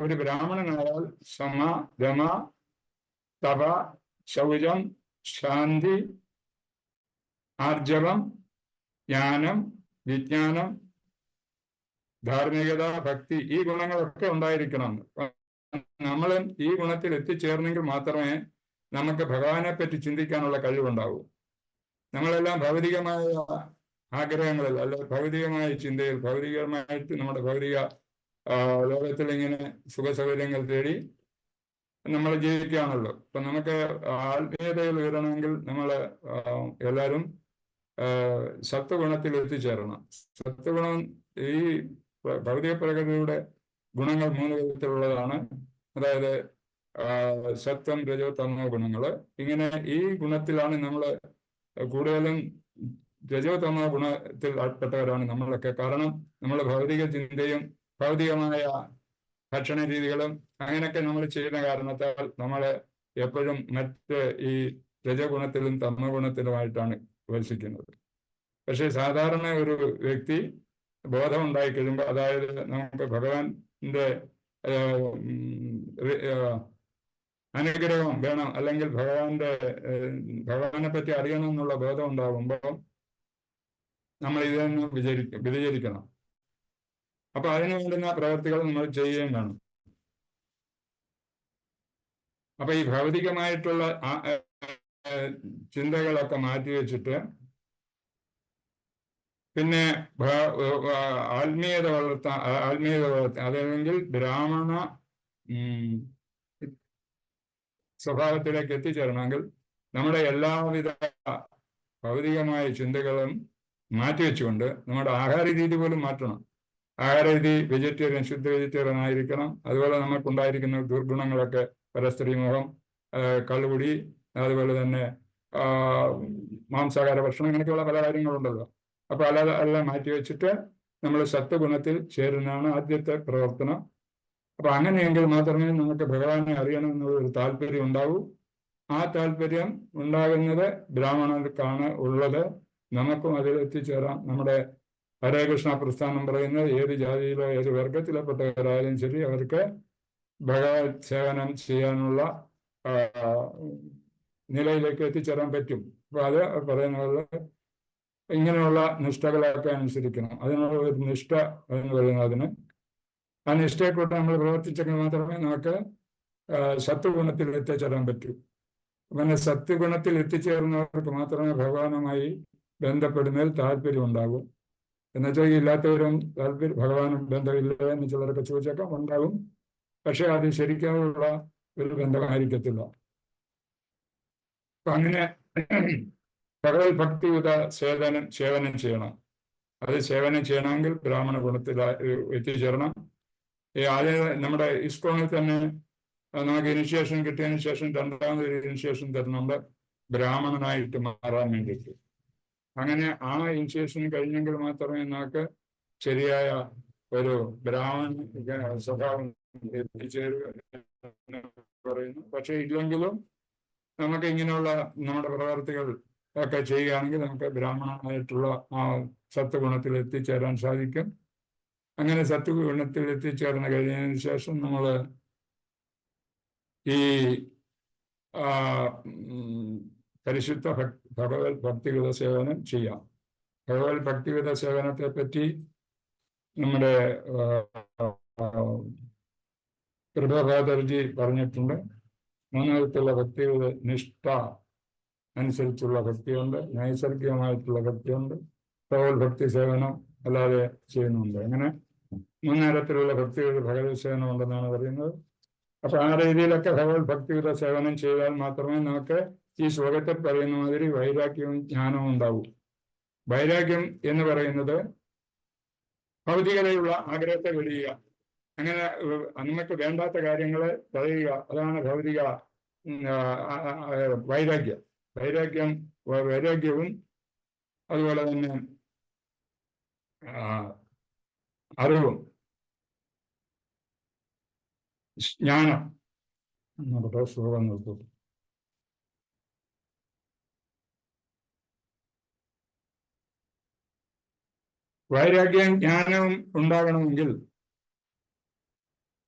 ഒരു ബ്രാഹ്മണനായാൽ സമ ദമ തപ ശൗചം ശാന്തി ആർജവം ജ്ഞാനം വിജ്ഞാനം ധാർമ്മികത ഭക്തി ഈ ഗുണങ്ങളൊക്കെ ഉണ്ടായിരിക്കണം. നമ്മൾ ഈ ഗുണത്തിൽ എത്തിച്ചേർന്നെങ്കിൽ മാത്രമേ നമുക്ക് ഭഗവാനെ പറ്റി ചിന്തിക്കാനുള്ള കഴിവുണ്ടാവൂ. നമ്മളെല്ലാം ഭൗതികമായ ആഗ്രഹങ്ങളിൽ അല്ലെ ഭൗതികമായ ചിന്തയിൽ ഭൗതികമായിട്ട് നമ്മുടെ ഭൗതിക ലോകത്തിൽ ഇങ്ങനെ സുഖസൗകര്യങ്ങൾ തേടി നമ്മൾ ജീവിക്കുകയാണല്ലോ. അപ്പൊ നമുക്ക് ആത്മീയതയിൽ ഉയരണമെങ്കിൽ നമ്മൾ എല്ലാവരും സത്വഗുണത്തിൽ എത്തിച്ചേരണം. സത്വഗുണം ഈ ഭൗതിക പ്രകൃതിയുടെ ഗുണങ്ങൾ 3 വിധത്തിലുള്ളതാണ്. അതായത് സത്വം രജോ തമോ ഗുണങ്ങള്. ഇങ്ങനെ ഈ ഗുണത്തിലാണ് നമ്മൾ കൂടുതലും രജോ തമോ ഗുണത്തിൽ പെട്ടവരാണ് നമ്മളൊക്കെ. കാരണം നമ്മൾ ഭൗതിക ചിന്തയും ഭൗതികമായ ഭക്ഷണ രീതികളും അങ്ങനെയൊക്കെ നമ്മൾ ചെയ്യുന്ന കാരണത്താൽ നമ്മൾ എപ്പോഴും മറ്റ് ഈ രജഗുണത്തിലും തമോ ഗുണത്തിലുമായിട്ടാണ് വസിക്കുന്നത്. പക്ഷെ സാധാരണ ഒരു വ്യക്തി ബോധം ഉണ്ടായി കഴിയുമ്പോൾ, അതായത് നമുക്ക് ഭഗവാന്റെ അനുഗ്രഹം വേണം, അല്ലെങ്കിൽ ഭഗവാനെ പറ്റി അറിയണം എന്നുള്ള ബോധം ഉണ്ടാകുമ്പോൾ നമ്മൾ ഇതിനെ വ്യതിചരിക്കണം. അപ്പൊ അതിനു വേണ്ടുന്ന പ്രവർത്തികൾ നമ്മൾ ചെയ്യുകയും വേണം. അപ്പൊ ഈ ഭൗതികമായിട്ടുള്ള ചിന്തകളൊക്കെ മാറ്റിവെച്ചിട്ട് പിന്നെ ആത്മീയത വളർത്താൻ, അതല്ലെങ്കിൽ ബ്രാഹ്മണ സ്വഭാവത്തിലേക്ക് എത്തിച്ചേരണമെങ്കിൽ നമ്മുടെ എല്ലാവിധ ഭൗതികമായ ചിന്തകളും മാറ്റിവെച്ചുകൊണ്ട് നമ്മുടെ ആഹാര രീതി പോലും മാറ്റണം. ആഹാര രീതി വെജിറ്റേറിയൻ, ശുദ്ധ വെജിറ്റേറിയൻ ആയിരിക്കണം. അതുപോലെ നമുക്കുണ്ടായിരിക്കുന്ന ദുർഗുണങ്ങളൊക്കെ, പരസ്ത്രീമോഹം, കള്ളുകുടി, അതുപോലെ തന്നെ മാംസാഹാര ഭക്ഷണം, ഇങ്ങനെയൊക്കെയുള്ള പല കാര്യങ്ങളുണ്ടല്ലോ. അപ്പൊ അതെല്ലാം മാറ്റിവെച്ചിട്ട് നമ്മൾ സത്വഗുണത്തിൽ ചേരുന്നതാണ് ആദ്യത്തെ പ്രവർത്തനം. അപ്പൊ അങ്ങനെയെങ്കിൽ മാത്രമേ നമുക്ക് ഭഗവാനെ അറിയണം എന്നുള്ള ഒരു താല്പര്യം ഉണ്ടാവൂ. ആ താല്പര്യം ഉണ്ടാകുന്നത് ബ്രാഹ്മണർക്കാണ് ഉള്ളത്. നമുക്കും അതിൽ എത്തിച്ചേരാം. നമ്മുടെ ഹരേ കൃഷ്ണ പ്രസ്ഥാനം പറയുന്നത് ഏത് ജാതിയിലോ ഏത് വർഗത്തിലെപ്പെട്ടവരായാലും ശരി, അവർക്ക് ഭഗവത് സേവനം ചെയ്യാനുള്ള നിലയിലേക്ക് എത്തിച്ചേരാൻ പറ്റും. അപ്പൊ അത് പറയുന്നത് ഇങ്ങനെയുള്ള നിഷ്ഠകളൊക്കെ അനുസരിക്കണം. അതിനുള്ള ഒരു നിഷ്ഠ എന്ന് പറയുന്നതിന് ആ നിഷ്ഠയെക്കൂട്ട് നമ്മൾ പ്രവർത്തിച്ചെങ്കിൽ മാത്രമേ നമുക്ക് സത്വഗുണത്തിൽ എത്തിച്ചേരാൻ പറ്റൂ. അങ്ങനെ സത്വഗുണത്തിൽ എത്തിച്ചേർന്നവർക്ക് മാത്രമേ ഭഗവാനുമായി ബന്ധപ്പെടുന്നതിൽ താല്പര്യം ഉണ്ടാകും. എന്നുവെച്ചാൽ ഇല്ലാത്തവരും ഭഗവാനും ബന്ധമില്ല എന്ന് ചിലരൊക്കെ ചോദിച്ചേക്കാം, ഉണ്ടാകും. പക്ഷെ അത് ശരിക്കുള്ള ഒരു ബന്ധമായിരിക്കത്തില്ല. അപ്പൊ അങ്ങനെ ഭഗവത് ഭക്തിയുത സേവനം ചെയ്യണം. അത് സേവനം ചെയ്യണമെങ്കിൽ ബ്രാഹ്മണ ഗുണത്തിൽ എത്തിച്ചേരണം. ആദ്യം നമ്മുടെ ഇസ്കോണിൽ തന്നെ നമുക്ക് ഇനിഷ്യേഷൻ കിട്ടിയതിന് ശേഷം രണ്ടാമതൊരു ഇനിഷ്യേഷൻ തരുന്നുണ്ട്, ബ്രാഹ്മണനായിട്ട് മാറാൻ വേണ്ടിയിട്ട്. അങ്ങനെ ആ ഇനിഷ്യേഷൻ കഴിഞ്ഞെങ്കിൽ മാത്രമേ നമുക്ക് ശരിയായ ഒരു ബ്രാഹ്മണ സ്വഭാവം എത്തിച്ചേരുക പറയുന്നു. പക്ഷെ ഇല്ലെങ്കിലും നമുക്ക് ഇങ്ങനെയുള്ള നമ്മുടെ പ്രവർത്തികൾ ഒക്കെ ചെയ്യുകയാണെങ്കിൽ നമുക്ക് ബ്രാഹ്മണനായിട്ടുള്ള ആ സത്വഗുണത്തിൽ എത്തിച്ചേരാൻ സാധിക്കും. അങ്ങനെ സത്വഗുണത്തിൽ എത്തിച്ചേർന്ന് കഴിഞ്ഞതിന് ശേഷം നമ്മൾ ഈ പരിശുദ്ധ ഭഗവത് ഭക്തിഗത സേവനം ചെയ്യാം. ഭഗവത് ഭക്തിഗത സേവനത്തെ പറ്റി നമ്മുടെ പ്രഭഭാദർജി പറഞ്ഞിട്ടുണ്ട്. 3 തരത്തിലുള്ള ഭക്തിഗത നിഷ്ഠ അനുസരിച്ചുള്ള ഭക്തിയുണ്ട്, നൈസർഗികമായിട്ടുള്ള ഭക്തിയുണ്ട്, ഭഗവത് ഭക്തി സേവനം അല്ലാതെ ചെയ്യുന്നുണ്ട്. അങ്ങനെ 3 തരത്തിലുള്ള ഭക്തിയുടെ ഭഗവത് സേവനം ഉണ്ടെന്നാണ് പറയുന്നത്. അപ്പൊ ആ രീതിയിലൊക്കെ ഭഗവത് ഭക്തിയുടെ സേവനം ചെയ്താൽ മാത്രമേ നമുക്ക് ഈ ശ്ലോകത്തിൽ പറയുന്ന മാതിരി വൈരാഗ്യവും ജ്ഞാനവും ഉണ്ടാവും. വൈരാഗ്യം എന്ന് പറയുന്നത് ഭൗതികതയുള്ള ആഗ്രഹത്തെ വെടിയുക, അങ്ങനെ നമുക്ക് വേണ്ടാത്ത കാര്യങ്ങളെ തടയുക. അതാണ് ഭൗതിക വൈരാഗ്യം. വൈരാഗ്യവും അതുപോലെ തന്നെ അറിവും ജ്ഞാനം നമ്മുടെ ശ്ലോകം നോക്കും. വൈരാഗ്യം ജ്ഞാനവും ഉണ്ടാകണമെങ്കിൽ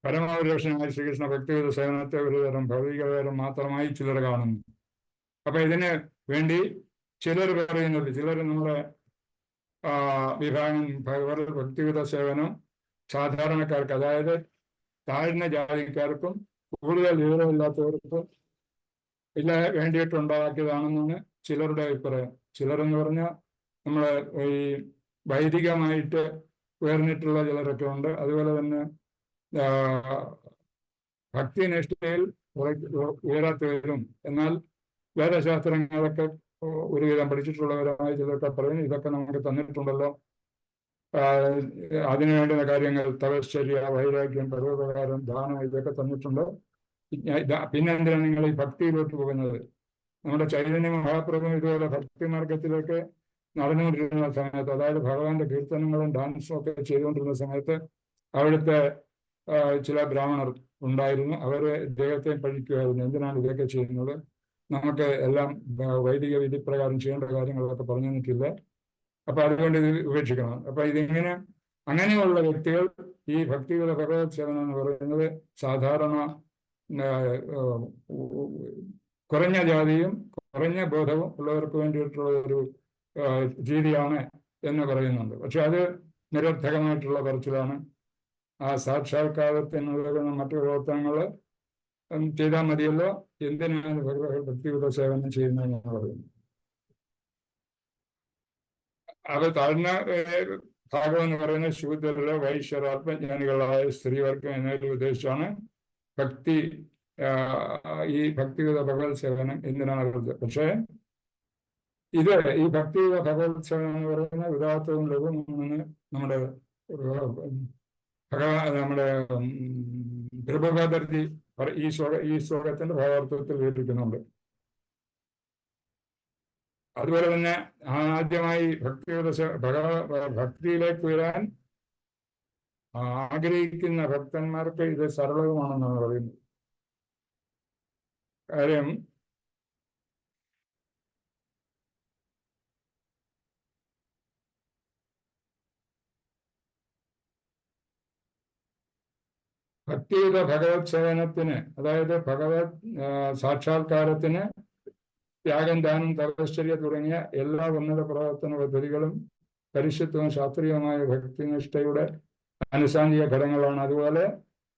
പരമപുരുഷനായ ശ്രീകൃഷ്ണ ഭക്തിഗത സേവനത്തെ ഒരുതരം ഭൗതികപരം മാത്രമായി ചിലർ കാണുന്നു. അപ്പൊ ഇതിന് വേണ്ടി ചിലർ പറയുന്നത്, ചിലർ നമ്മുടെ വിഭാഗം ഭഗവത് ഭക്തിഗത സേവനം സാധാരണക്കാർക്ക്, അതായത് താഴ്ന്ന ജാതിക്കാർക്കും കൂടുതൽ വിവരമില്ലാത്തവർക്കും വേണ്ടിയിട്ടുണ്ടാക്കിയതാണെന്നാണ് ചിലരുടെ അഭിപ്രായം. ചിലരെന്ന് പറഞ്ഞാൽ നമ്മളെ ഈ വൈദികമായിട്ട് ഉയർന്നിട്ടുള്ള ചിലരൊക്കെ ഉണ്ട്. അതുപോലെ തന്നെ ഭക്തിനിഷ്ഠയിൽ ഉയരാത്തവരും എന്നാൽ വേദശാസ്ത്രങ്ങളൊക്കെ ഒരുവിധം പഠിച്ചിട്ടുള്ളവരായ ചിലരൊക്കെ പറയുന്നു, ഇതൊക്കെ നമുക്ക് തന്നിട്ടുണ്ടല്ലോ, അതിനു വേണ്ടുന്ന കാര്യങ്ങൾ തപശ്ചര്യ, വൈരാഗ്യം, പരോപകാരം, ദാനം, ഇതൊക്കെ തന്നിട്ടുണ്ട്. പിന്നെ എന്തിനാണ് നിങ്ങൾ ഈ ഭക്തിയിലോട്ട് പോകുന്നത്? നമ്മുടെ ചൈതന്യ മഹാപ്രഭു ഇതുപോലെ ഭക്തി മാർഗത്തിലേക്ക് നടന്നുകൊണ്ടിരുന്ന സമയത്ത്, അതായത് ഭഗവാന്റെ കീർത്തനങ്ങളും ഡാൻസും ഒക്കെ ചെയ്തുകൊണ്ടിരുന്ന സമയത്ത് അവിടുത്തെ ചില ബ്രാഹ്മണർ ഉണ്ടായിരുന്നു. അവരെ ഇദ്ദേഹത്തെ പഴിക്കുമായിരുന്നു, എന്തിനാണ് ഇതൊക്കെ ചെയ്യുന്നത്, നമുക്ക് എല്ലാം വൈദിക വിധിപ്രകാരം ചെയ്യേണ്ട കാര്യങ്ങളൊക്കെ പറഞ്ഞു തന്നിട്ടില്ല, അപ്പൊ അതുകൊണ്ട് ഇത് ഉപേക്ഷിക്കണം. അപ്പൊ ഇതിങ്ങനെ അങ്ങനെയുള്ള വ്യക്തികൾ ഈ ഭക്തിയുടെ ഭഗവത് സേവനം എന്ന് പറയുന്നത് സാധാരണ കുറഞ്ഞ ജാതിയും കുറഞ്ഞ ബോധവും ഉള്ളവർക്ക് വേണ്ടിയിട്ടുള്ള ഒരു രീതിയാണ് എന്ന് പറയുന്നുണ്ട്. പക്ഷെ അത് നിരർത്ഥകമായിട്ടുള്ള പറച്ചിലാണ്. ആ സാക്ഷാത്കാരത്തിനുള്ള മറ്റു പ്രവർത്തനങ്ങൾ ചെയ്താൽ മതിയല്ലോ, എന്തിനാണ് ഭക്തിയുടെ സേവനം ചെയ്യുന്നതെന്ന് പറയുന്നു. അത് താഴ്ന്ന ഭാഗം എന്ന് പറയുന്നത് ശൂദ്രരെ, വൈശ്യർ, ആത്മജ്ഞാനികളായ സ്ത്രീവർഗം എന്നതിൽ ഉദ്ദേശിച്ചാണ് ഭക്തി, ഈ ഭക്തിയുടെ ഭഗവത് സേവനം എന്തിനാണ് പറയുന്നത്. പക്ഷേ ഈ ഭക്തിയുടെ ഭഗവത് സേവനം എന്ന് പറയുന്ന ഉദാത്തവും ലഘുമെന്ന് നമ്മുടെ പ്രഭുപാദർജി ഈ ശ്ലോകത്തിന്റെ ഭാവാർത്ഥത്തിൽ വിവരിക്കുന്നുണ്ട്. അതുപോലെ തന്നെ ആദ്യമായി ഭക്തിയിലേക്ക് വരാൻ ആഗ്രഹിക്കുന്ന ഭക്തന്മാർക്ക് ഇത് സരളവുമാണെന്നാണ് പറയുന്നത്. കാര്യം ഭക്തിയുടെ ഭഗവത് സേവനത്തിന്, അതായത് ഭഗവത് സാക്ഷാത്കാരത്തിന് ത്യാഗം, ദാനം, തപശ്ചര്യ തുടങ്ങിയ എല്ലാ ഉന്നത പ്രവർത്തന പദ്ധതികളും പരിശുദ്ധവും ശാസ്ത്രീയമായ ഭക്തിനിഷ്ഠയുടെ അനുസാംഗിക ഘടകങ്ങളാണ്. അതുപോലെ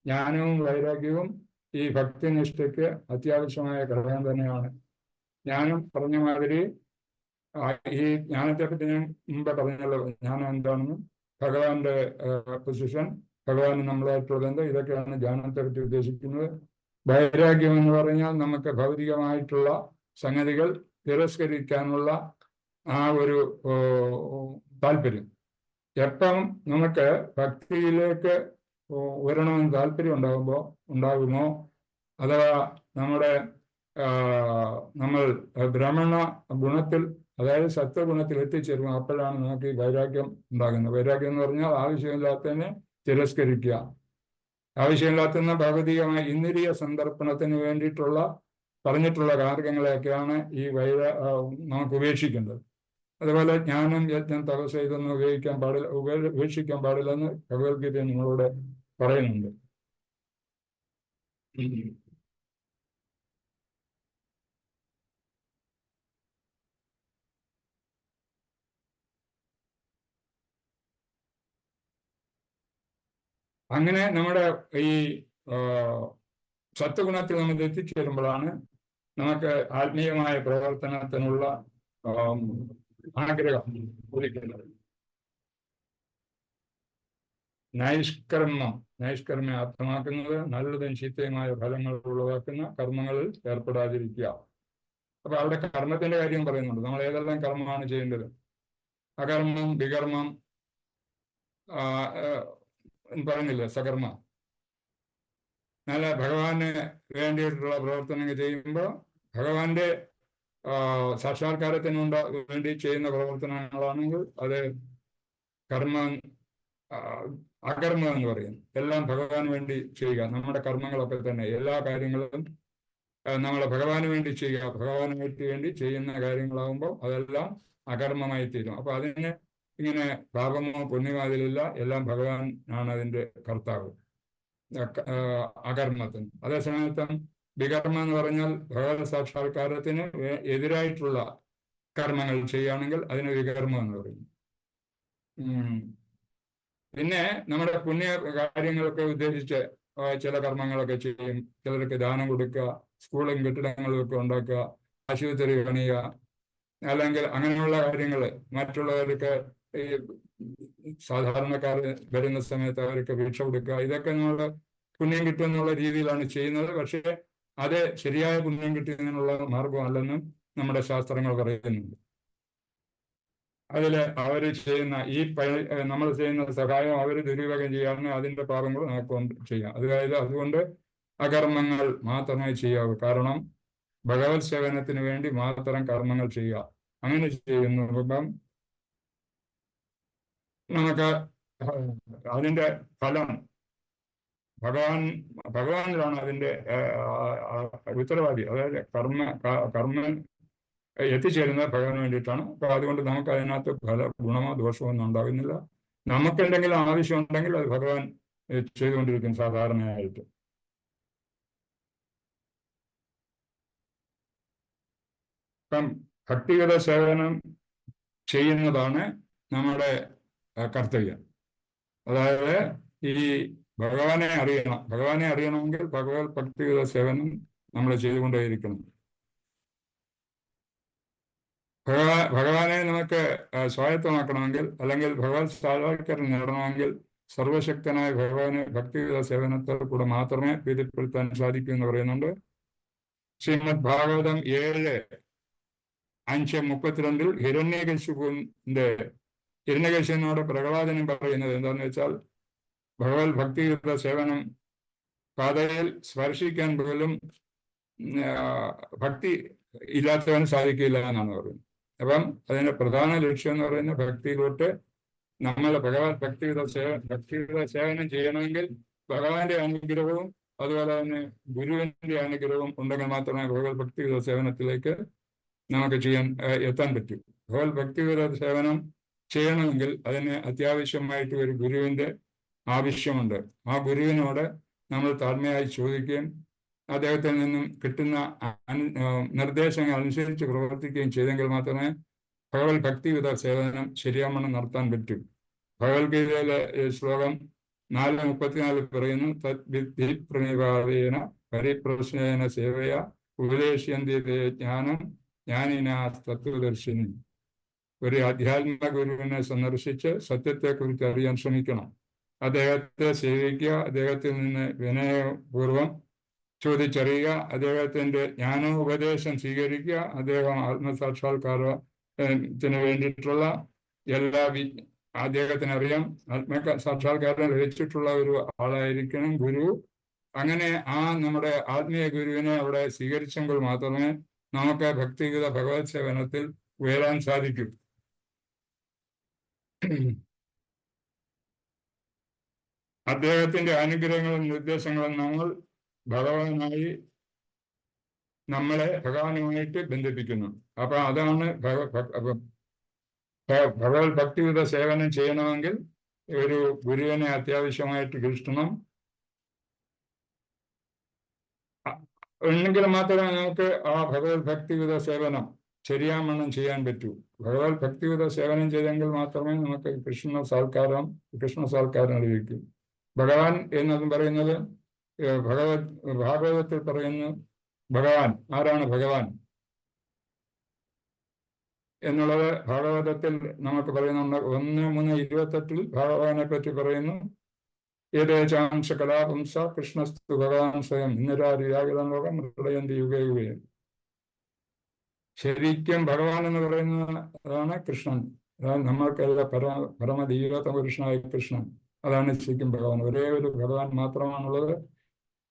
ജ്ഞാനവും വൈരാഗ്യവും ഈ ഭക്തിനിഷ്ഠയ്ക്ക് അത്യാവശ്യമായ ഘടകം തന്നെയാണ്. ജ്ഞാനം പറഞ്ഞ മാതിരി ഈ ജ്ഞാനത്തെ പറ്റി ഞാൻ മുമ്പ് പറഞ്ഞല്ലോ, ജ്ഞാനം എന്താണെന്ന്, ഭഗവാന്റെ പൊസിഷൻ, ഭഗവാന് നമ്മളായിട്ടുള്ള ബന്ധം, ഇതൊക്കെയാണ് ജ്ഞാനത്തെ പറ്റി ഉദ്ദേശിക്കുന്നത്. വൈരാഗ്യം എന്ന് പറഞ്ഞാൽ നമുക്ക് ഭൗതികമായിട്ടുള്ള സംഗതികൾ തിരസ്കരിക്കാനുള്ള ആ ഒരു താല്പര്യം. എപ്പം നമുക്ക് ഭക്തിയിലേക്ക് വരണമെന്ന് താല്പര്യം ഉണ്ടാകുമോ, അഥവാ നമ്മൾ ബ്രാഹ്മണ ഗുണത്തിൽ, അതായത് സത്വഗുണത്തിൽ എത്തിച്ചേരുമോ, അപ്പോഴാണ് നമുക്ക് ഈ വൈരാഗ്യം ഉണ്ടാകുന്നത്. വൈരാഗ്യം എന്ന് പറഞ്ഞാൽ ആവശ്യമില്ലാത്തതിനെ തിരസ്കരിക്കുക, ആവശ്യമില്ലാത്ത ഭൗതികമായ ഇന്ദ്രിയ സന്ദർപ്പണത്തിന് വേണ്ടിയിട്ടുള്ള പറഞ്ഞിട്ടുള്ള കാർഗങ്ങളെയൊക്കെയാണ് ഈ നമുക്ക് ഉപേക്ഷിക്കേണ്ടത്. അതുപോലെ ജ്ഞാനം, യജ്ഞം, തപസ് ഇതൊന്നും ഉപേക്ഷിക്കാൻ പാടില്ലെന്ന് ഭഗവത്ഗീത നിങ്ങളോട് പറയുന്നുണ്ട്. അങ്ങനെ നമ്മുടെ ഈ സത്വഗുണത്തിൽ നമ്മൾ എത്തിച്ചേരുമ്പോഴാണ് നമുക്ക് ആത്മീയമായ പ്രവർത്തനത്തിനുള്ള ആഗ്രഹം ഉദിക്കുന്നത്. നൈഷ്കർമ്മ അർത്ഥമാക്കുന്നത് നല്ലതും ചീത്തയുമായ ഫലങ്ങൾ ഉളവാക്കുന്ന കർമ്മങ്ങളിൽ ഏർപ്പെടാതിരിക്കുക. അപ്പൊ അവിടെ കർമ്മത്തിന്റെ കാര്യം പറയുന്നുണ്ട്. നമ്മൾ ഏതെല്ലാം കർമ്മമാണ് ചെയ്യേണ്ടത്? അകർമ്മം, വികർമ്മം, പറയുന്നില്ല, സകർമ്മ. നല്ല ഭഗവാന് വേണ്ടിയിട്ടുള്ള പ്രവർത്തനങ്ങൾ ചെയ്യുമ്പോൾ ഭഗവാന്റെ സാക്ഷാത്കാരത്തിനുണ്ട വേണ്ടി ചെയ്യുന്ന പ്രവർത്തനങ്ങളാണെങ്കിൽ അത് കർമ്മം, അകർമ്മം എന്ന് പറയുന്നു. എല്ലാം ഭഗവാന് വേണ്ടി ചെയ്യുക. നമ്മുടെ കർമ്മങ്ങളൊക്കെ തന്നെ എല്ലാ കാര്യങ്ങളും നമ്മൾ ഭഗവാന് വേണ്ടി ചെയ്യുക. ഭഗവാന് വേണ്ടി ചെയ്യുന്ന കാര്യങ്ങളാകുമ്പോൾ അതെല്ലാം അകർമ്മമായി തീരും. അപ്പൊ അതിന് ഇങ്ങനെ പാപമോ പുണ്യമോ അതിലില്ല, എല്ലാം ഭഗവാൻ ആണ് അതിന്റെ കർത്താവ് അകർമ്മത്തിന്. അതേസമയത്തും വികർമ്മം എന്ന് പറഞ്ഞാൽ ഭഗവത് സാക്ഷാത്കാരത്തിന് എതിരായിട്ടുള്ള കർമ്മങ്ങൾ ചെയ്യുകയാണെങ്കിൽ അതിന് വികർമ്മം എന്ന് പറയുന്നു. പിന്നെ നമ്മുടെ പുണ്യ കാര്യങ്ങളൊക്കെ ഉദ്ദേശിച്ച് ചില കർമ്മങ്ങളൊക്കെ ചെയ്യും. ചിലർക്ക് ദാനം കൊടുക്കുക, സ്കൂളും കെട്ടിടങ്ങളും ഒക്കെ ഉണ്ടാക്കുക, ആശുപത്രി പണിയുക, അല്ലെങ്കിൽ അങ്ങനെയുള്ള കാര്യങ്ങൾ മറ്റുള്ളവർക്ക് ഈ സാധാരണക്കാർ വരുന്ന സമയത്ത് അവർക്ക് ഭിക്ഷ കൊടുക്കുക, ഇതൊക്കെ നമ്മൾ പുണ്യം കിട്ടുമെന്നുള്ള രീതിയിലാണ് ചെയ്യുന്നത്. പക്ഷേ അത് ശരിയായ പുണ്യം കിട്ടുന്നതിനുള്ള മാർഗമല്ലെന്നും നമ്മുടെ ശാസ്ത്രങ്ങൾ പറയുന്നുണ്ട്. അതില് അവർ ചെയ്യുന്ന നമ്മൾ ചെയ്യുന്ന സഹായം അവർ ദുരുപയോഗം ചെയ്യാറുണ്ട്, അതിന്റെ പാപങ്ങൾ നമുക്ക് ചെയ്യാം. അതുകൊണ്ട് അകർമ്മങ്ങൾ മാത്രമേ ചെയ്യാവൂ. കാരണം ഭഗവത് സേവനത്തിന് വേണ്ടി മാത്രം കർമ്മങ്ങൾ ചെയ്യുക. അങ്ങനെ ചെയ്യുമ്പം നമുക്ക് അതിന്റെ ഫലം ഭഗവാനിലാണ് അതിന്റെ ഉത്തരവാദി. അതായത് കർമ്മം എത്തിച്ചേരുന്നത് ഭഗവാന് വേണ്ടിയിട്ടാണ്. അപ്പൊ അതുകൊണ്ട് നമുക്ക് അതിനകത്ത് ഗുണമോ ദോഷമോ ഒന്നും ഉണ്ടാകുന്നില്ല. നമുക്ക് എന്തെങ്കിലും ആവശ്യമുണ്ടെങ്കിൽ അത് ഭഗവാൻ ചെയ്തുകൊണ്ടിരിക്കും സാധാരണയായിട്ട്. ഇപ്പം ഭക്തിഗത സേവനം ചെയ്യുന്നതാണ് നമ്മുടെ കർത്തവ്യം. അതായത് ഈ ഭഗവാനെ അറിയണം. ഭഗവാനെ അറിയണമെങ്കിൽ ഭഗവത് ഭക്തിഗത സേവനം നമ്മൾ ചെയ്തുകൊണ്ടേയിരിക്കണം. ഭഗവാനെ നമുക്ക് സ്വായത്തമാക്കണമെങ്കിൽ, അല്ലെങ്കിൽ ഭഗവത് സാക്ഷാത്കാരം നേടണമെങ്കിൽ സർവശക്തനായ ഭഗവാനെ ഭക്തിഗത സേവനത്തിൽ കൂടെ മാത്രമേ പ്രീതിപ്പെടുത്താൻ സാധിക്കൂ എന്ന് പറയുന്നുണ്ട്. ശ്രീമദ് ഭാഗവതം 7:5-32 ഹിരണ്യകശിപുവിനോട് പ്രഹ്ലാദനും പറയുന്നത് എന്താണെന്ന് വെച്ചാൽ, ഭഗവത് ഭക്തിഗത സേവനം പാതയിൽ സ്പർശിക്കാൻ പോലും ഭക്തി ഇല്ലാത്തവന് സാധിക്കില്ല എന്നാണ് പറയുന്നത്. അപ്പം അതിന്റെ പ്രധാന ലക്ഷ്യം എന്ന് പറയുന്നത് ഭക്തിയിലോട്ട് നമ്മൾ ഭഗവത് ഭക്തിഗത സേവനം ചെയ്യണമെങ്കിൽ ഭഗവാന്റെ അനുഗ്രഹവും അതുപോലെ തന്നെ ഗുരുവിന്റെ അനുഗ്രഹവും ഉണ്ടെങ്കിൽ മാത്രമേ ഭഗവത് ഭക്തിഗത സേവനത്തിലേക്ക് നമുക്ക് എത്താൻ പറ്റൂ. ഭഗവത് ഭക്തിഗത സേവനം ചെയ്യണമെങ്കിൽ അതിന് അത്യാവശ്യമായിട്ട് ഒരു ഗുരുവിന്റെ ആവശ്യമുണ്ട്. ആ ഗുരുവിനോട് നമ്മൾ താഴ്മയായി ചോദിക്കുകയും അദ്ദേഹത്തിൽ നിന്നും കിട്ടുന്ന നിർദ്ദേശങ്ങൾ അനുസരിച്ച് പ്രവർത്തിക്കുകയും ചെയ്തെങ്കിൽ മാത്രമേ ഭഗവത് ഭക്തിഗത സേവനം ശരിയാവണ്ണം നടത്താൻ പറ്റൂ. ഭഗവത്ഗീതയിലെ ശ്ലോകം 4:34 പറയുന്നു, തദ്വിദ്ധി പ്രണിപാതേന പരിപ്രശ്നേന സേവയ ഉപദേശയന്തി ജ്ഞാനം ജ്ഞാനിനാ തത്വദർശിനി. ഒരു ആധ്യാത്മിക ഗുരുവിനെ സന്ദർശിച്ച് സത്യത്തെക്കുറിച്ച് അറിയാൻ ശ്രമിക്കണം. അദ്ദേഹത്തെ സേവിക്കുക, അദ്ദേഹത്തിൽ നിന്ന് വിനയപൂർവം ചോദിച്ചറിയുക, അദ്ദേഹത്തിന്റെ ജ്ഞാനോപദേശം സ്വീകരിക്കുക. അദ്ദേഹം ആത്മസാക്ഷാത്കാരത്തിന് വേണ്ടിയിട്ടുള്ള അദ്ദേഹത്തിന് അറിയാം, ആത്മസാക്ഷാത്കാരം ലഭിച്ചിട്ടുള്ള ഒരു ആളായിരിക്കണം ഗുരു. അങ്ങനെ നമ്മുടെ ആത്മീയ ഗുരുവിനെ അവിടെ സ്വീകരിച്ചെങ്കിൽ മാത്രമേ നമുക്ക് ഭക്തിഗത ഭഗവത് സേവനത്തിൽ ഉയരാൻ സാധിക്കൂ. അദ്ദേഹത്തിന്റെ അനുഗ്രഹങ്ങളും നിർദ്ദേശങ്ങളും ഭഗവാനുമായിട്ട് ബന്ധിപ്പിക്കുന്നു. അപ്പൊ അതാണ് ഭഗവത് ഭക്തിഗത സേവനം ചെയ്യണമെങ്കിൽ ഒരു ഗുരുവിനെ അത്യാവശ്യമായിട്ട് കിട്ടണം. ഉണ്ടെങ്കിൽ മാത്രമേ നമുക്ക് ആ ഭഗവത് ഭക്തിഗത സേവനം ശരിയാവണ്ണം ചെയ്യാൻ പറ്റൂ. ഭഗവത് ഭക്തിഗത സേവനം ചെയ്തെങ്കിൽ മാത്രമേ നമുക്ക് കൃഷ്ണ സാൽക്കാരം ലഭിക്കൂ. ഭഗവാൻ എന്നതും പറയുന്നത് ഭാഗവതത്തിൽ പറയുന്നു. ഭഗവാൻ ആരാണ്? ഭഗവാൻ എന്നുള്ളത് ഭാഗവതത്തിൽ നമുക്ക് പറയുന്നുണ്ട്. 1:3-28 ഭഗവാനെ പറ്റി പറയുന്നു. ഏതേചാംശ കലാപുംസ കൃഷ്ണസ്തു ഭഗവാൻ സ്വയം ഇന്നരാഗതം ഹൃദയന്തി യുഗേ യുഗേ. ശരിക്കും ഭഗവാൻ എന്ന് പറയുന്നതാണ് കൃഷ്ണൻ. അതാണ് നമ്മൾക്കെല്ലാം പരമധീരത പുരുഷനായ കൃഷ്ണൻ. അതാണ് ശരിക്കും ഭഗവാൻ. ഒരേ ഒരു ഭഗവാൻ മാത്രമാണുള്ളത്.